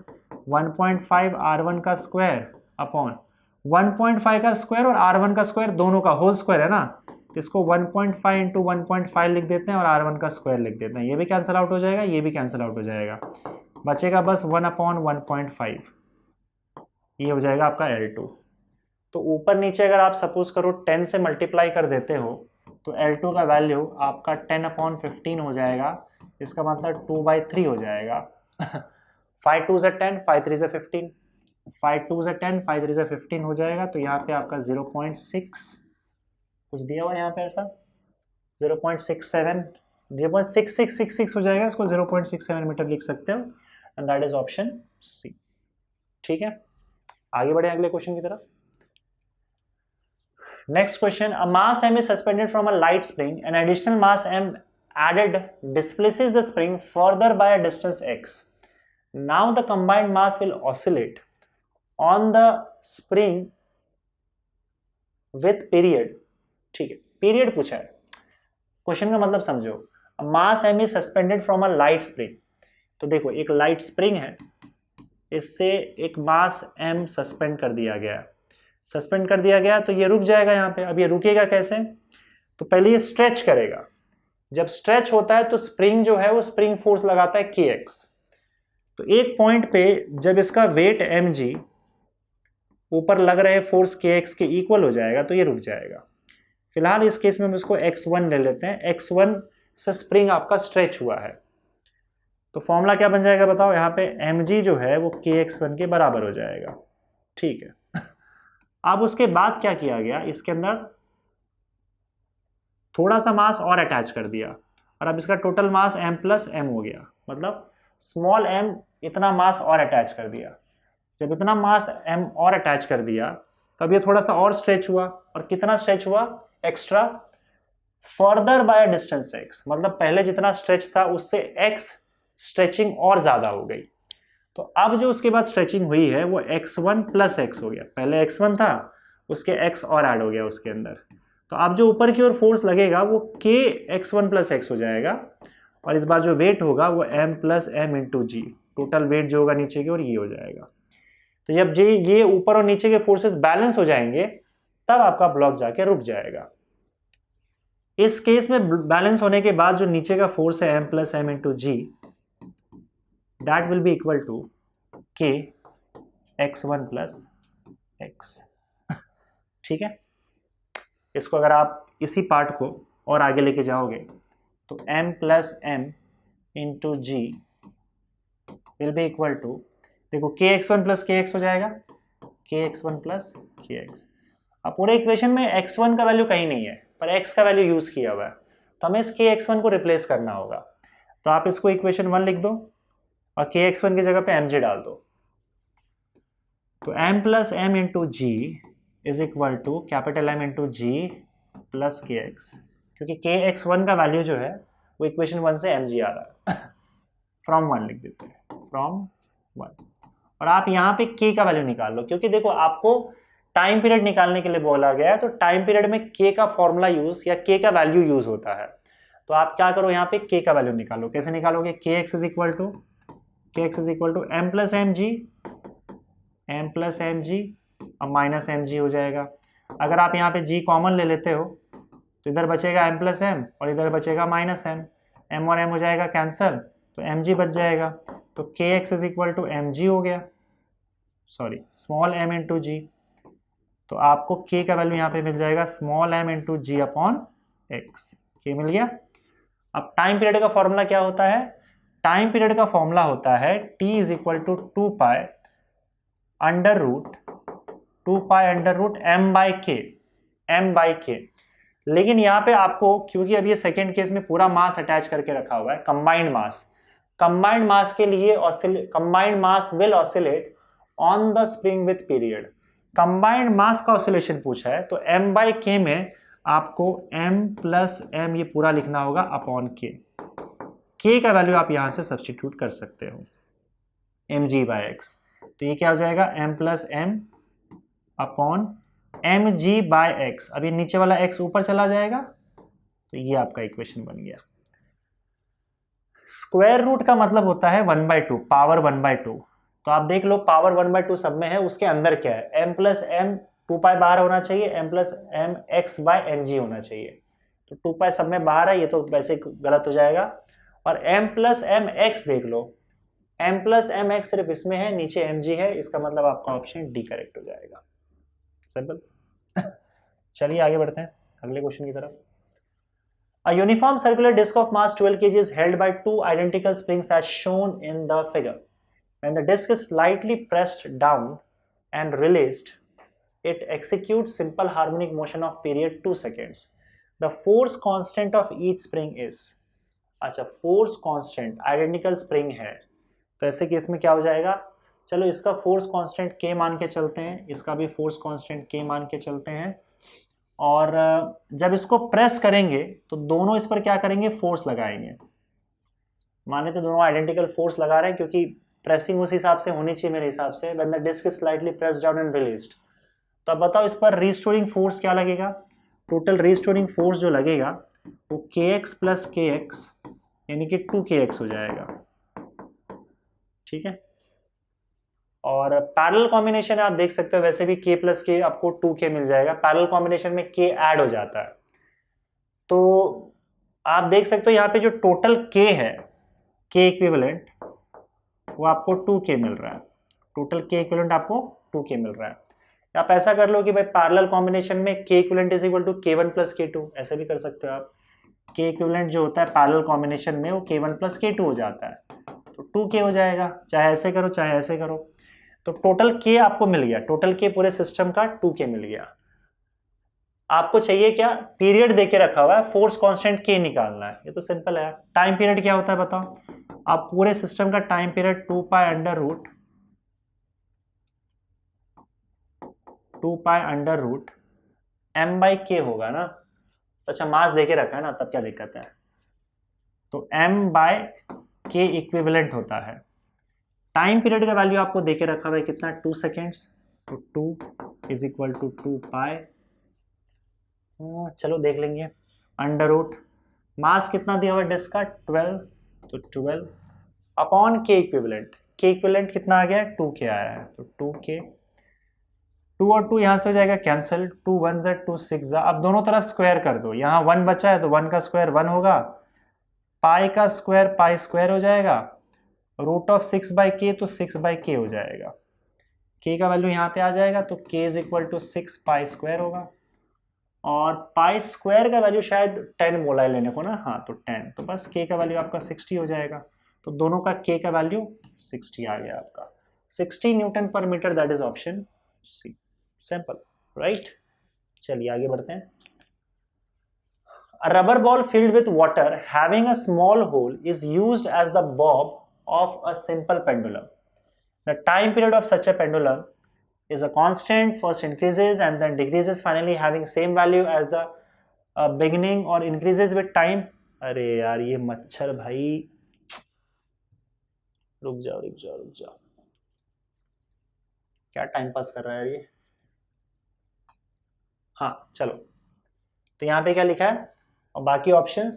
1.5 r1 का स्क्वायर अपॉन 1.5 का स्क्वायर और r1 का स्क्वायर दोनों का होल स्क्वायर है ना, तो इसको 1.5 इंटू 1.5 लिख देते हैं और r1 का स्क्वायर लिख देते हैं, ये भी कैंसिल आउट हो जाएगा, ये भी कैंसिल आउट हो जाएगा, बचेगा बस 1/1.5, ये हो जाएगा आपका L2। तो ऊपर नीचे अगर आप सपोज करो 10 से मल्टीप्लाई कर देते हो तो L2 का वैल्यू आपका 10/15 हो जाएगा, इसका मतलब 2/3 हो जाएगा 5 2 = 10, 5 3 = 15, 5 2 = 10, 5 3 = 15 हो जाएगा। तो यहाँ पे आपका 0.6 कुछ दिया हुआ है यहाँ पे ऐसा 0.67 0.6666 हो जाएगा, इसको 0.67 मीटर लिख सकते हो, and that is option c. ठीक है, आगे बढ़े अगले क्वेश्चन की तरफ। Next question, a mass m is suspended from a light spring, an additional mass m added displaces the spring further by a distance x. Now the combined mass will oscillate on the spring with period. ठीक है, period पूछा है, question का मतलब समझो। मास m is suspended from a light spring, तो देखो एक लाइट स्प्रिंग है, इससे एक मास m सस्पेंड कर दिया गया, सस्पेंड कर दिया गया, तो ये रुक जाएगा यहाँ पे। अब ये रुकेगा कैसे, तो पहले ये स्ट्रेच करेगा, जब स्ट्रेच होता है तो स्प्रिंग जो है वो स्प्रिंग फोर्स लगाता है kx, तो एक पॉइंट पे जब इसका वेट mg ऊपर लग रहे फोर्स kx के इक्वल हो जाएगा तो ये रुक जाएगा। फिलहाल इस केस में हम इसको x1 ले लेते हैं, x1 से स्प्रिंग आपका स्ट्रेच हुआ है, तो फॉर्मूला क्या बन जाएगा बताओ, यहाँ पे mg जो है वो kx1 के बराबर हो जाएगा। ठीक है, अब उसके बाद क्या किया गया, इसके अंदर थोड़ा सा मास और अटैच कर दिया, और अब इसका total mass m plus m हो गया, मतलब स्मॉल m इतना मास और अटैच कर दिया। जब इतना मास m और अटैच कर दिया तब ये थोड़ा सा और स्ट्रेच हुआ, और कितना स्ट्रेच हुआ extra, further by distance x, मतलब पहले जितना स्ट्रेच था उससे x स्ट्रेचिंग और ज्यादा हो गई। तो अब जो उसके बाद स्ट्रेचिंग हुई है वो x1 प्लस x हो गया, पहले x1 था उसके x और ऐड हो गया उसके अंदर, तो अब जो ऊपर की ओर फोर्स लगेगा वो k x1 प्लस x हो जाएगा, और इस बार जो वेट होगा वो m प्लस m इंटू जी, टोटल वेट जो होगा नीचे की ओर ये हो जाएगा। तो जब ये ऊपर और नीचे के फोर्सेस बैलेंस हो जाएंगे तब आपका ब्लॉक जाके रुक जाएगा। इस केस में बैलेंस होने के बाद जो नीचे का फोर्स है m plus m into g, that will be equal to k x1 plus x। ठीक है, इसको अगर आप इसी पार्ट को और आगे लेके जाओगे तो m plus m into g will be equal to, देखो k x1 plus k x हो जाएगा, k x1 plus k x। अब पूरे इक्वेशन में x1 का वैल्यू कहीं नहीं है पर x का वैल्यू यूज किया हुआ है, तो हमें इस k x1 को रिप्लेस करना होगा। तो आप इसको इक्वेशन 1 लिख दो और k x1 की जगह पे mg डाल दो, तो m plus m into g is equal to capital M into g plus k x, क्योंकि k x1 का वैल्यू जो है वो इक्वेशन 1 से mg आ रहा है फ्रॉम 1 लिख देते हैं, फ्रॉम 1। और आप यहाँ पे k का वैल्यू निकाल लो, क्योंकि देखो आपको टाइम पीरियड निकालने के लिए बोला गया है, तो टाइम पीरियड में k का फॉर्मूला यूज या k का वैल्यू यूज होता है। तो आप क्या करो, यहाँ पे k का वैल्यू निकालो। कैसे निकालोगे, kx is equal to m plus m g, अब माइनस एम जी हो जाएगा। अगर आप यहाँ पे g कॉमन ले लेते हो तो इधर बचेगा m प्लस एम और इधर बचेगा माइनस एम, m और m हो जाएगा कैंसल, तो mg बच जाएगा। तो kx is equal to m g हो गया, sorry small m into g, तो आपको k का वैल्यू यहाँ पे मिल जाएगा small m into g upon x, k मिल गया। अब टाइम पीरियड का फॉर्मूला क्या होता है, टाइम पीरियड का फॉर्मूला होता है t is equal to 2 pi under root m by k. लेकिन यहाँ पे आपको, क्योंकि अब ये सेकेंड केस में पूरा मास अटैच करके रखा हुआ है, कंबाइंड मास के लिए combined mass will oscillate on the spring with period. Combined mass का ऑसिलेशन पूछा है, तो m बाई के में आपको m प्लस m ये पूरा लिखना होगा अपॉन k का वैल्यू आप यहां से सब्सटीट्यूट कर सकते हो mg बाई एक्स, तो ये क्या हो जाएगा m plus m upon mg by x. अभी नीचे वाला x ऊपर चला जाएगा, तो ये आपका इक्वेशन बन गया। स्क्वायर रूट का मतलब होता है 1/2, पावर 1/2। तो आप देख लो पावर 1/2 सब में है, उसके अंदर क्या है, m प्लस m 2 पाई बाहर होना चाहिए, m plus m x by m g होना चाहिए, तो 2 पाई सब में बाहर है, ये तो वैसे गलत हो जाएगा। और m प्लस m x देख लो, m प्लस m x सिर्फ इसमें है, नीचे mg है, इसका मतलब आपका ऑप्शन डी करेक्ट हो जाएगा। सिंपल। चलिए आगे बढ़ते हैं अगले क्वेश्चन की तरफ। A uniform circular disc of mass 12 kg is held by two identical springs as shown in the figure. When the disc is slightly pressed down and released, it executes simple harmonic motion of period 2 seconds. The force constant of each spring is, अच्छा force constant identical spring है, तो ऐसे case में क्या हो जाएगा, चलो इसका फोर्स कांस्टेंट k मान के चलते हैं, इसका भी फोर्स कांस्टेंट k मान के चलते हैं, और जब इसको प्रेस करेंगे तो दोनों इस पर क्या करेंगे, फोर्स लगाएंगे। माने तो दोनों आइडेंटिकल फोर्स लगा रहे हैं क्योंकि प्रेसिंग उस हिसाब से होनी चाहिए मेरे हिसाब से, when the disc is slightly pressed down and released. तो अब बताओ इस पर रीस्टोरिंग फोर्स क्या लगेगा, टोटल रीस्टोरिंग फोर्स जो लगेगा वो kx प्लस kx यानी कि 2kx हो जाएगा, ठीक है। और पैरेलल कॉम्बिनेशन आप देख सकते हो, वैसे भी k प्लस k आपको 2k मिल जाएगा, पैरेलल कॉम्बिनेशन में k ऐड हो जाता है। तो आप देख सकते हो यहाँ पे जो टोटल k है, k इक्विवेलेंट वो आपको 2k मिल रहा है, टोटल k इक्विवेलेंट आपको 2k मिल रहा है। आप ऐसा कर लो कि भाई पैरेलल कॉम्बिनेशन में k equivalent is equal to k1 plus k2, ऐसे भी कर सकते हो आप। k इक्विवेलेंट जो होता है पैरेलल कॉम्बिनेशन में वो k1 प्लस k2 हो जाता है, तो 2k हो जाएगा, चाहे ऐसे करो चाहे ऐसे करो। तो टोटल k आपको मिल गया, टोटल k पूरे सिस्टम का 2k मिल गया। आपको चाहिए क्या, पीरियड देके रखा हुआ है, फोर्स कांस्टेंट k निकालना है, ये तो सिंपल है। टाइम पीरियड क्या होता है बताओ, आप पूरे सिस्टम का time period 2 pi under root m by k होगा ना। तो अच्छा मास देके रखा है ना, तब क्या दिक्कत है, तो m बाय k इक्विवेलेंट होता है। टाइम पीरियड का वैल्यू आपको देके रखा हुआ है कितना, 2 सेकेंड्स, तो 2 इज इक्वल टू 2 पाई, चलो देख लेंगे, अंडर रूट मास कितना दिया हुआ है डिस्क का 12, तो 12 upon k equivalent, k equivalent कितना आ गया, 2k आया है, तो 2k, 2 और 2 यहां से हो जाएगा कैंसिल, 2 1 जा 2 6 जा, अब दोनों तरफ स्क्वायर कर दो, यहाँ 1 बचा है तो 1 का स्क्वायर 1 होगा, पाई का स्क्वायर पाई स्क्वायर हो जाएगा, रूट ऑफ 6 बाई k तो 6 बाई k हो जाएगा, k का वैल्यू यहाँ पे आ जाएगा, तो k is equal to 6 pi square होगा, और पाई स्क्वायर का वैल्यू शायद 10 बोला है लेने को ना, हाँ तो 10, तो बस k का वैल्यू आपका 60 हो जाएगा, तो दोनों का k का वैल्यू 60 आ गया आपका, 60 newton per metre, that is option c, simple right. चलिए आगे बढ़ते हैं। A rubber ball filled with water having a small hole is used as the bob of a simple pendulum. The time period of such a pendulum is a constant, first increases and then decreases, finally having same value as the beginning or increases with time. अरे यार ये मच्छर भाई, रुक जाओ रुक जाओ रुक जाओ, क्या टाइम पास कर रहा है ये। हाँ चलो, तो यहाँ पे क्या लिखा है, और बाकी ऑप्शंस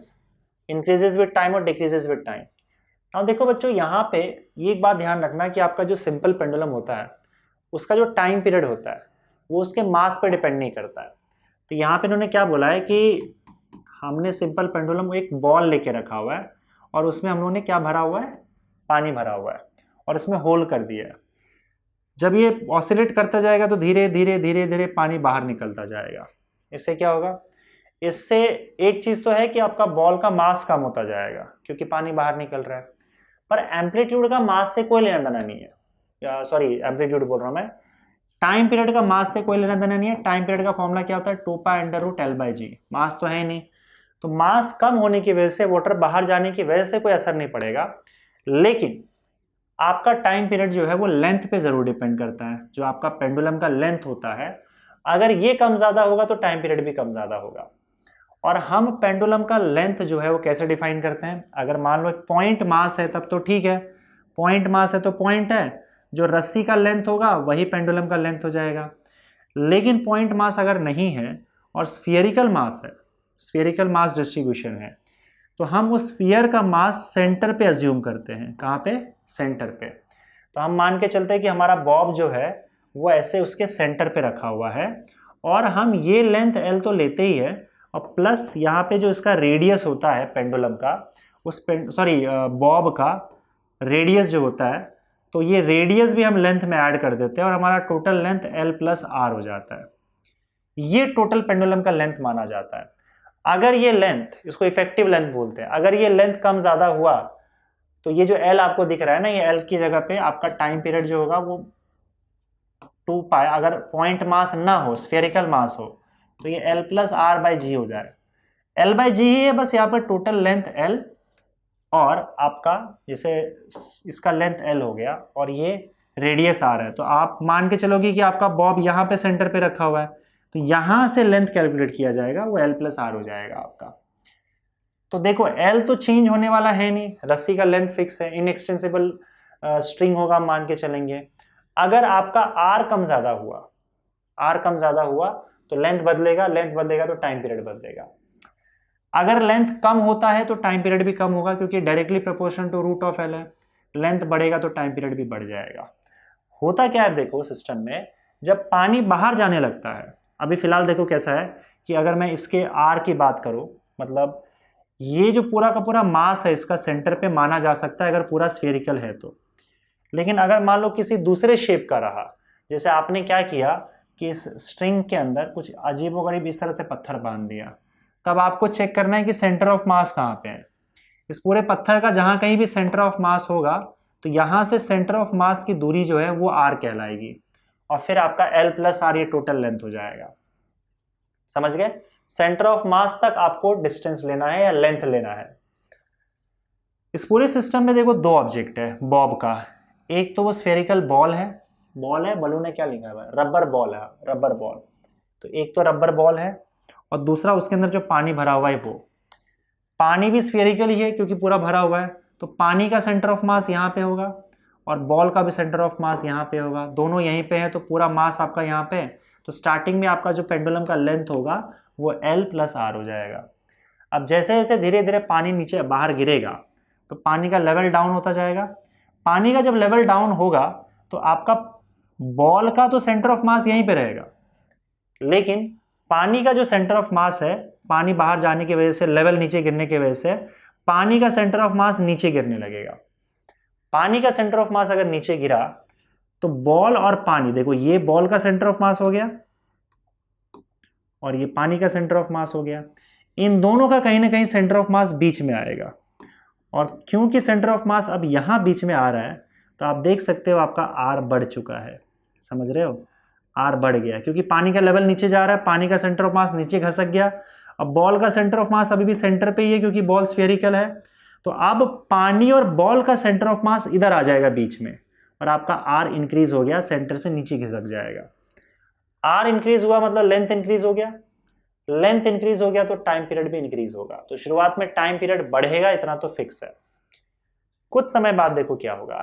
इंक्रीजेज विद टाइम और डिक्रीजेज विद टाइम। अब देखो बच्चों यहाँ पे ये एक बात ध्यान रखना कि आपका जो सिंपल पेंडुलम होता है उसका जो टाइम पीरियड होता है वो उसके मास पे डिपेंड नहीं करता है। तो यहाँ पे इन्होंने क्या बोला है कि हमने सिंपल पेंडुलम एक बॉल लेके रखा हुआ है और उसमें हम लोगों ने क्या भरा हुआ है, पानी भरा हुआ है, और इसमें होल कर दिया है। जब ये ऑसिलेट करता जाएगा तो धीरे धीरे धीरे धीरे पानी बाहर निकलता जाएगा। इससे क्या होगा, इससे एक चीज़ तो है कि आपका बॉल का मास कम होता जाएगा क्योंकि पानी बाहर निकल रहा है, पर एम्पलीट्यूड का मास से कोई लेना देना नहीं है, या सॉरी एम्पलीट्यूड बोल रहा हूँ मैं, टाइम पीरियड का मास से कोई लेना देना नहीं है। टाइम पीरियड का फॉर्मूला क्या होता है, 2 pi under root L by G, mass तो है ही नहीं, तो मास कम होने की वजह से वाटर बाहर जाने की वजह से कोई असर नहीं पड़ेगा, लेकिन आपका टाइम पीरियड जो है वो लेंथ पे जरूर डिपेंड करता है। जो आपका पेंडुलम का लेंथ होता है अगर ये कम ज्यादा होगा तो टाइम पीरियड भी कम ज्यादा होगा। और हम पेंडुलम का लेंथ जो है वो कैसे डिफाइन करते हैं, अगर मान लो एक पॉइंट मास है तब तो ठीक है, पॉइंट मास है तो पॉइंट है, जो रस्सी का लेंथ होगा वही पेंडुलम का लेंथ हो जाएगा। लेकिन पॉइंट मास अगर नहीं है और स्फीयरिकल मास है, स्फीयरिकल मास डिस्ट्रीब्यूशन है, तो हम उस स्फीयर का मास सेंटर पे अज्यूम करते हैं। कहाँ पे, सेंटर पे। तो हम मान के चलते हैं कि हमारा बॉब जो है वो ऐसे उसके सेंटर पे रखा हुआ है और हम ये लेंथ एल तो लेते ही है, और प्लस यहाँ पे जो इसका रेडियस होता है पेंडुलम का, उस बॉब का रेडियस जो होता है, तो ये रेडियस भी हम लेंथ में ऐड कर देते हैं और हमारा total length L plus r हो जाता है। ये टोटल पेंडुलम का लेंथ माना जाता है। अगर ये लेंथ, इसको इफेक्टिव लेंथ बोलते हैं, अगर ये लेंथ कम ज़्यादा हुआ तो ये जो एल आपको दिख रहा है ना, ये एल की जगह पे आपका टाइम पीरियड जो होगा वो 2 पाई, अगर पॉइंट मास ना हो, स्फेरिकल मास हो, तो ये एल प्लस आर बाई जी हो जाए। एल बाई जी ही है बस यहाँ पर टोटल लेंथ एल, और आपका जैसे इसका लेंथ एल हो गया और ये रेडियस आर है। तो आप मान के चलोगे कि आपका बॉब यहाँ पे सेंटर पे रखा हुआ है, तो यहाँ से लेंथ कैलकुलेट किया जाएगा, वो एल प्लस आर हो जाएगा आपका। तो देखो एल तो चेंज होने वाला है नहीं, रस्सी का लेंथ फिक्स है, इनएक्सटेंसिबल स्ट्रिंग होगा, मान के चलेंगे। अगर आपका आर कम ज्यादा हुआ, आर कम ज्यादा हुआ तो लेंथ बदलेगा, लेंथ बदलेगा तो टाइम पीरियड बदलेगा। अगर लेंथ कम होता है तो टाइम पीरियड भी कम होगा, क्योंकि directly proportional to root of L है। लेंथ बढ़ेगा तो टाइम पीरियड भी बढ़ जाएगा। होता क्या है देखो सिस्टम में, जब पानी बाहर जाने लगता है, अभी फिलहाल देखो कैसा है कि अगर मैं इसके आर की बात करूं, मतलब ये जो पूरा का पूरा मास है इसका सेंटर पे माना जा सकता है अगर पूरा स्फेरिकल है तो। लेकिन अगर मान लो किसी दूसरे शेप का रहा, जैसे आपने क्या किया कि इस स्ट्रिंग के अंदर कुछ अजीबोगरीब इस तरह से पत्थर बांध दिया, तब आपको चेक करना है कि सेंटर ऑफ मास कहाँ पे है। इस पूरे पत्थर का जहां कहीं भी सेंटर ऑफ मास होगा तो यहां से सेंटर ऑफ मास की दूरी जो है वो आर कहलाएगी, और फिर आपका एल प्लस आर ये टोटल लेंथ हो जाएगा। समझ गए? सेंटर ऑफ मास तक आपको डिस्टेंस लेना है या लेंथ लेना है। इस पूरे सिस्टम में देखो 2 ऑब्जेक्ट है बॉब का, एक तो वो स्फेरिकल बॉल है, बलून है, क्या लिखा है, रबर बॉल है, रबर बॉल। तो एक तो रबर बॉल है और दूसरा उसके अंदर जो पानी भरा हुआ है वो पानी भी स्फेरिकल ही है क्योंकि पूरा भरा हुआ है। तो पानी का सेंटर ऑफ मास यहाँ पे होगा और बॉल का भी सेंटर ऑफ मास यहाँ पे होगा, दोनों यहीं पे है, तो पूरा मास आपका यहाँ पे है। तो स्टार्टिंग में आपका जो पेंडुलम का लेंथ होगा वो एल प्लस आर हो जाएगा। अब जैसे जैसे धीरे धीरे पानी नीचे बाहर गिरेगा तो पानी का लेवल डाउन होता जाएगा। पानी का जब लेवल डाउन होगा तो आपका बॉल का तो सेंटर ऑफ मास यहीं पे रहेगा, लेकिन पानी का जो सेंटर ऑफ मास है, पानी बाहर जाने की वजह से, लेवल नीचे गिरने की वजह से पानी का सेंटर ऑफ मास नीचे गिरने लगेगा। पानी का सेंटर ऑफ मास अगर नीचे गिरा तो बॉल और पानी, देखो ये बॉल का सेंटर ऑफ मास हो गया और ये पानी का सेंटर ऑफ मास हो गया, इन दोनों का कहीं ना कहीं सेंटर ऑफ मास बीच में आएगा। और क्योंकि सेंटर ऑफ मास अब यहां बीच में आ रहा है तो आप देख सकते हो आपका आर बढ़ चुका है। समझ रहे हो? आर बढ़ गया क्योंकि पानी का लेवल नीचे जा रहा है, पानी का सेंटर ऑफ मास नीचे खसक गया। अब बॉल का सेंटर ऑफ मास अभी भी सेंटर पे ही है क्योंकि बॉल स्फेरिकल है, तो अब पानी और बॉल का सेंटर ऑफ मास इधर आ जाएगा बीच में और आपका आर इंक्रीज हो गया, सेंटर से नीचे खिसक जाएगा। आर इंक्रीज हुआ मतलब लेंथ इंक्रीज हो गया, लेंथ इंक्रीज हो गया तो टाइम पीरियड भी इंक्रीज होगा। तो शुरुआत में टाइम पीरियड बढ़ेगा, इतना तो फिक्स है। कुछ समय बाद देखो क्या होगा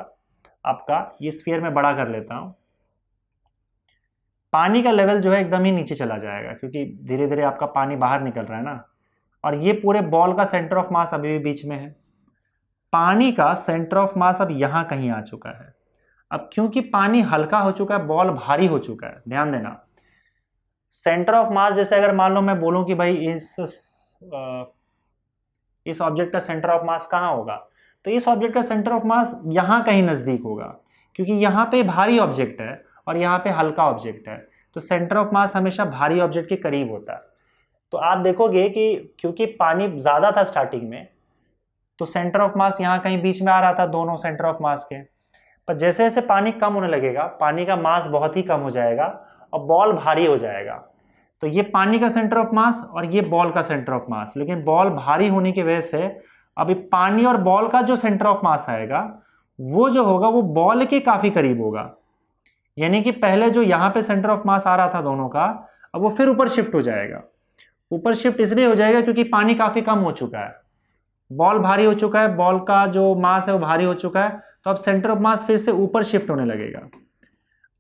आपका, ये स्फीयर में बड़ा कर लेता हूं, पानी का लेवल जो है एकदम ही नीचे चला जाएगा क्योंकि धीरे धीरे आपका पानी बाहर निकल रहा है ना, और ये पूरे बॉल का सेंटर ऑफ मास अभी भी बीच में है। पानी का सेंटर ऑफ मास अब यहां कहीं आ चुका है। अब क्योंकि पानी हल्का हो चुका है, बॉल भारी हो चुका है, ध्यान देना, सेंटर ऑफ मास जैसे अगर मान लो मैं बोलूं कि भाई इस ऑब्जेक्ट का सेंटर ऑफ मास कहां होगा, तो इस ऑब्जेक्ट का सेंटर ऑफ मास यहां कहीं नजदीक होगा क्योंकि यहां पे भारी ऑब्जेक्ट है और यहाँ पे हल्का ऑब्जेक्ट है, तो सेंटर ऑफ मास हमेशा भारी ऑब्जेक्ट के करीब होता है। तो आप देखोगे कि क्योंकि पानी ज्यादा था स्टार्टिंग में तो सेंटर ऑफ मास यहाँ कहीं बीच में आ रहा था दोनों सेंटर ऑफ मास के, पर जैसे जैसे पानी कम होने लगेगा, पानी का मास बहुत ही कम हो जाएगा और बॉल भारी हो जाएगा। तो ये पानी का सेंटर ऑफ मास और ये बॉल का सेंटर ऑफ मास, लेकिन बॉल भारी होने की वजह से अभी पानी और बॉल का जो सेंटर ऑफ मास आएगा वो जो होगा वो बॉल के काफी करीब होगा। यानी कि पहले जो यहाँ पे सेंटर ऑफ मास आ रहा था दोनों का, अब वो फिर ऊपर शिफ्ट हो जाएगा। ऊपर शिफ्ट इसलिए हो जाएगा क्योंकि पानी काफी कम हो चुका है, बॉल भारी हो चुका है, बॉल का जो मास है वो भारी हो चुका है, तो अब सेंटर ऑफ मास फिर से ऊपर शिफ्ट होने लगेगा।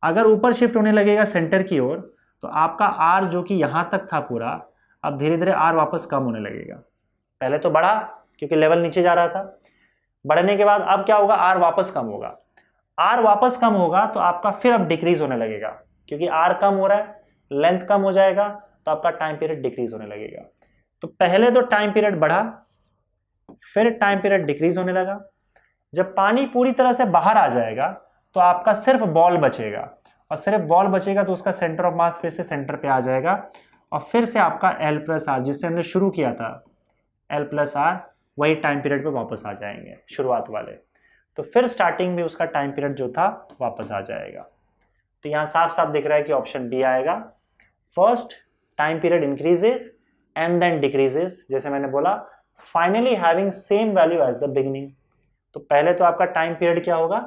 अगर ऊपर शिफ्ट होने लगेगा सेंटर की ओर तो आपका आर जो कि यहां तक था पूरा, अब धीरे धीरे आर वापस कम होने लगेगा। पहले तो बढ़ा क्योंकि लेवल नीचे जा रहा था, बढ़ने के बाद अब क्या होगा, आर वापस कम होगा। आर वापस कम होगा तो आपका फिर अब डिक्रीज होने लगेगा क्योंकि आर कम हो रहा है, लेंथ कम हो जाएगा तो आपका टाइम पीरियड डिक्रीज होने लगेगा। तो पहले तो टाइम पीरियड बढ़ा, फिर टाइम पीरियड डिक्रीज होने लगा। जब पानी पूरी तरह से बाहर आ जाएगा तो आपका सिर्फ बॉल बचेगा, और सिर्फ बॉल बचेगा तो उसका सेंटर ऑफ मास फिर से सेंटर पे आ जाएगा, और फिर से आपका एल प्लस आर जिससे हमने शुरू किया था, एल प्लस आर, वही टाइम पीरियड पे वापस आ जाएंगे शुरुआत वाले। तो फिर स्टार्टिंग में उसका टाइम पीरियड जो था वापस आ जाएगा। तो यहाँ साफ साफ दिख रहा है कि ऑप्शन बी आएगा। First time period increases and then decreases, जैसे मैंने बोला, finally having same value as the beginning. तो पहले तो आपका टाइम पीरियड क्या होगा,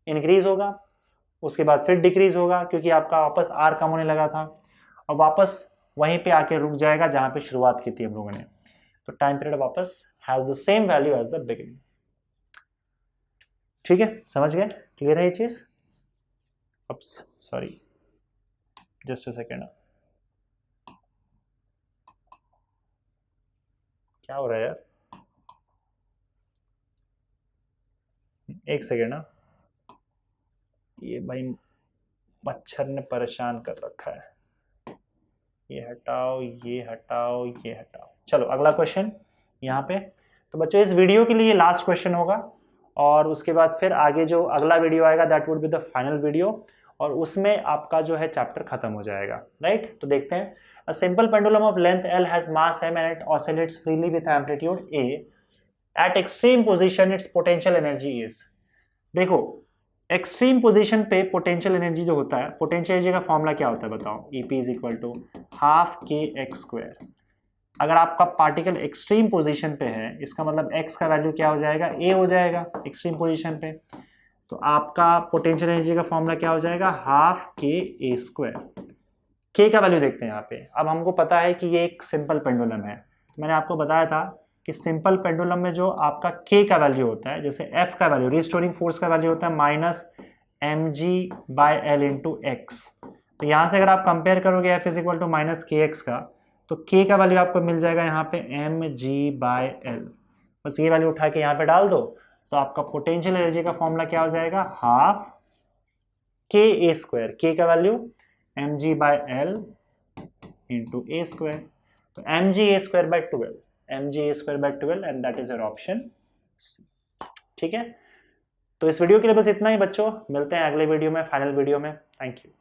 इंक्रीज होगा, उसके बाद फिर डिक्रीज होगा क्योंकि आपका वापस आर कम होने लगा था, और वापस वहीं पे आके रुक जाएगा जहां पे शुरुआत की थी हम लोगों ने। तो टाइम पीरियड वापस has the same value as the beginning. ठीक है, समझ गए? क्लियर है ये चीज? अब सॉरी, जस्ट अ सेकेंड, क्या हो रहा है यार, एक सेकेंड ना, ये भाई मच्छर ने परेशान कर रखा है, ये हटाओ, ये हटाओ, ये हटाओ। चलो अगला क्वेश्चन यहाँ पे। तो बच्चों इस वीडियो के लिए लास्ट क्वेश्चन होगा, और उसके बाद फिर आगे जो अगला वीडियो आएगा that would be the final video, और उसमें आपका जो है चैप्टर खत्म हो जाएगा, राइट? तो देखते हैं। A simple pendulum of length L has mass m and it oscillates freely with amplitude A. At extreme position its potential energy is। देखो एक्सट्रीम पोजीशन पे पोटेंशियल एनर्जी जो होता है, पोटेंशियल एनर्जी का फॉर्मूला क्या होता है बताओ? EP is equal to half kx²। अगर आपका पार्टिकल एक्सट्रीम पोजीशन पे है, इसका मतलब x का वैल्यू क्या हो जाएगा? A हो जाएगा एक्सट्रीम पोजीशन पे। तो आपका पोटेंशियल एनर्जी का फॉर्मूला क्या हो जाएगा? Half ka²। k का वैल्यू देखते हैं यहाँ पे। अब हमको पता है कि ये एक सिंपल पेंडुलम है, मैंने आपको बताया था कि सिंपल पेंडुलम में जो आपका k का वैल्यू होता है, जैसे F का वैल्यू, रिस्टोरिंग फोर्स का वैल्यू होता है -mg/L इंटू एक्स। तो यहाँ से अगर आप कंपेयर करोगे F is equal to -kx का, तो k का वैल्यू आपको मिल जाएगा यहाँ पे mg/L। बस ये वैल्यू उठा के यहाँ पे डाल दो, तो आपका पोटेंशियल एनर्जी का फॉर्मूला क्या हो जाएगा? Half ka²। k का वैल्यू mg/L इंटू a²। तो mg/a²/12, mg/a²/12 and that is your option c. ठीक है, तो इस वीडियो के लिए बस इतना ही बच्चों, मिलते हैं अगले वीडियो में, फाइनल वीडियो में। Thank you.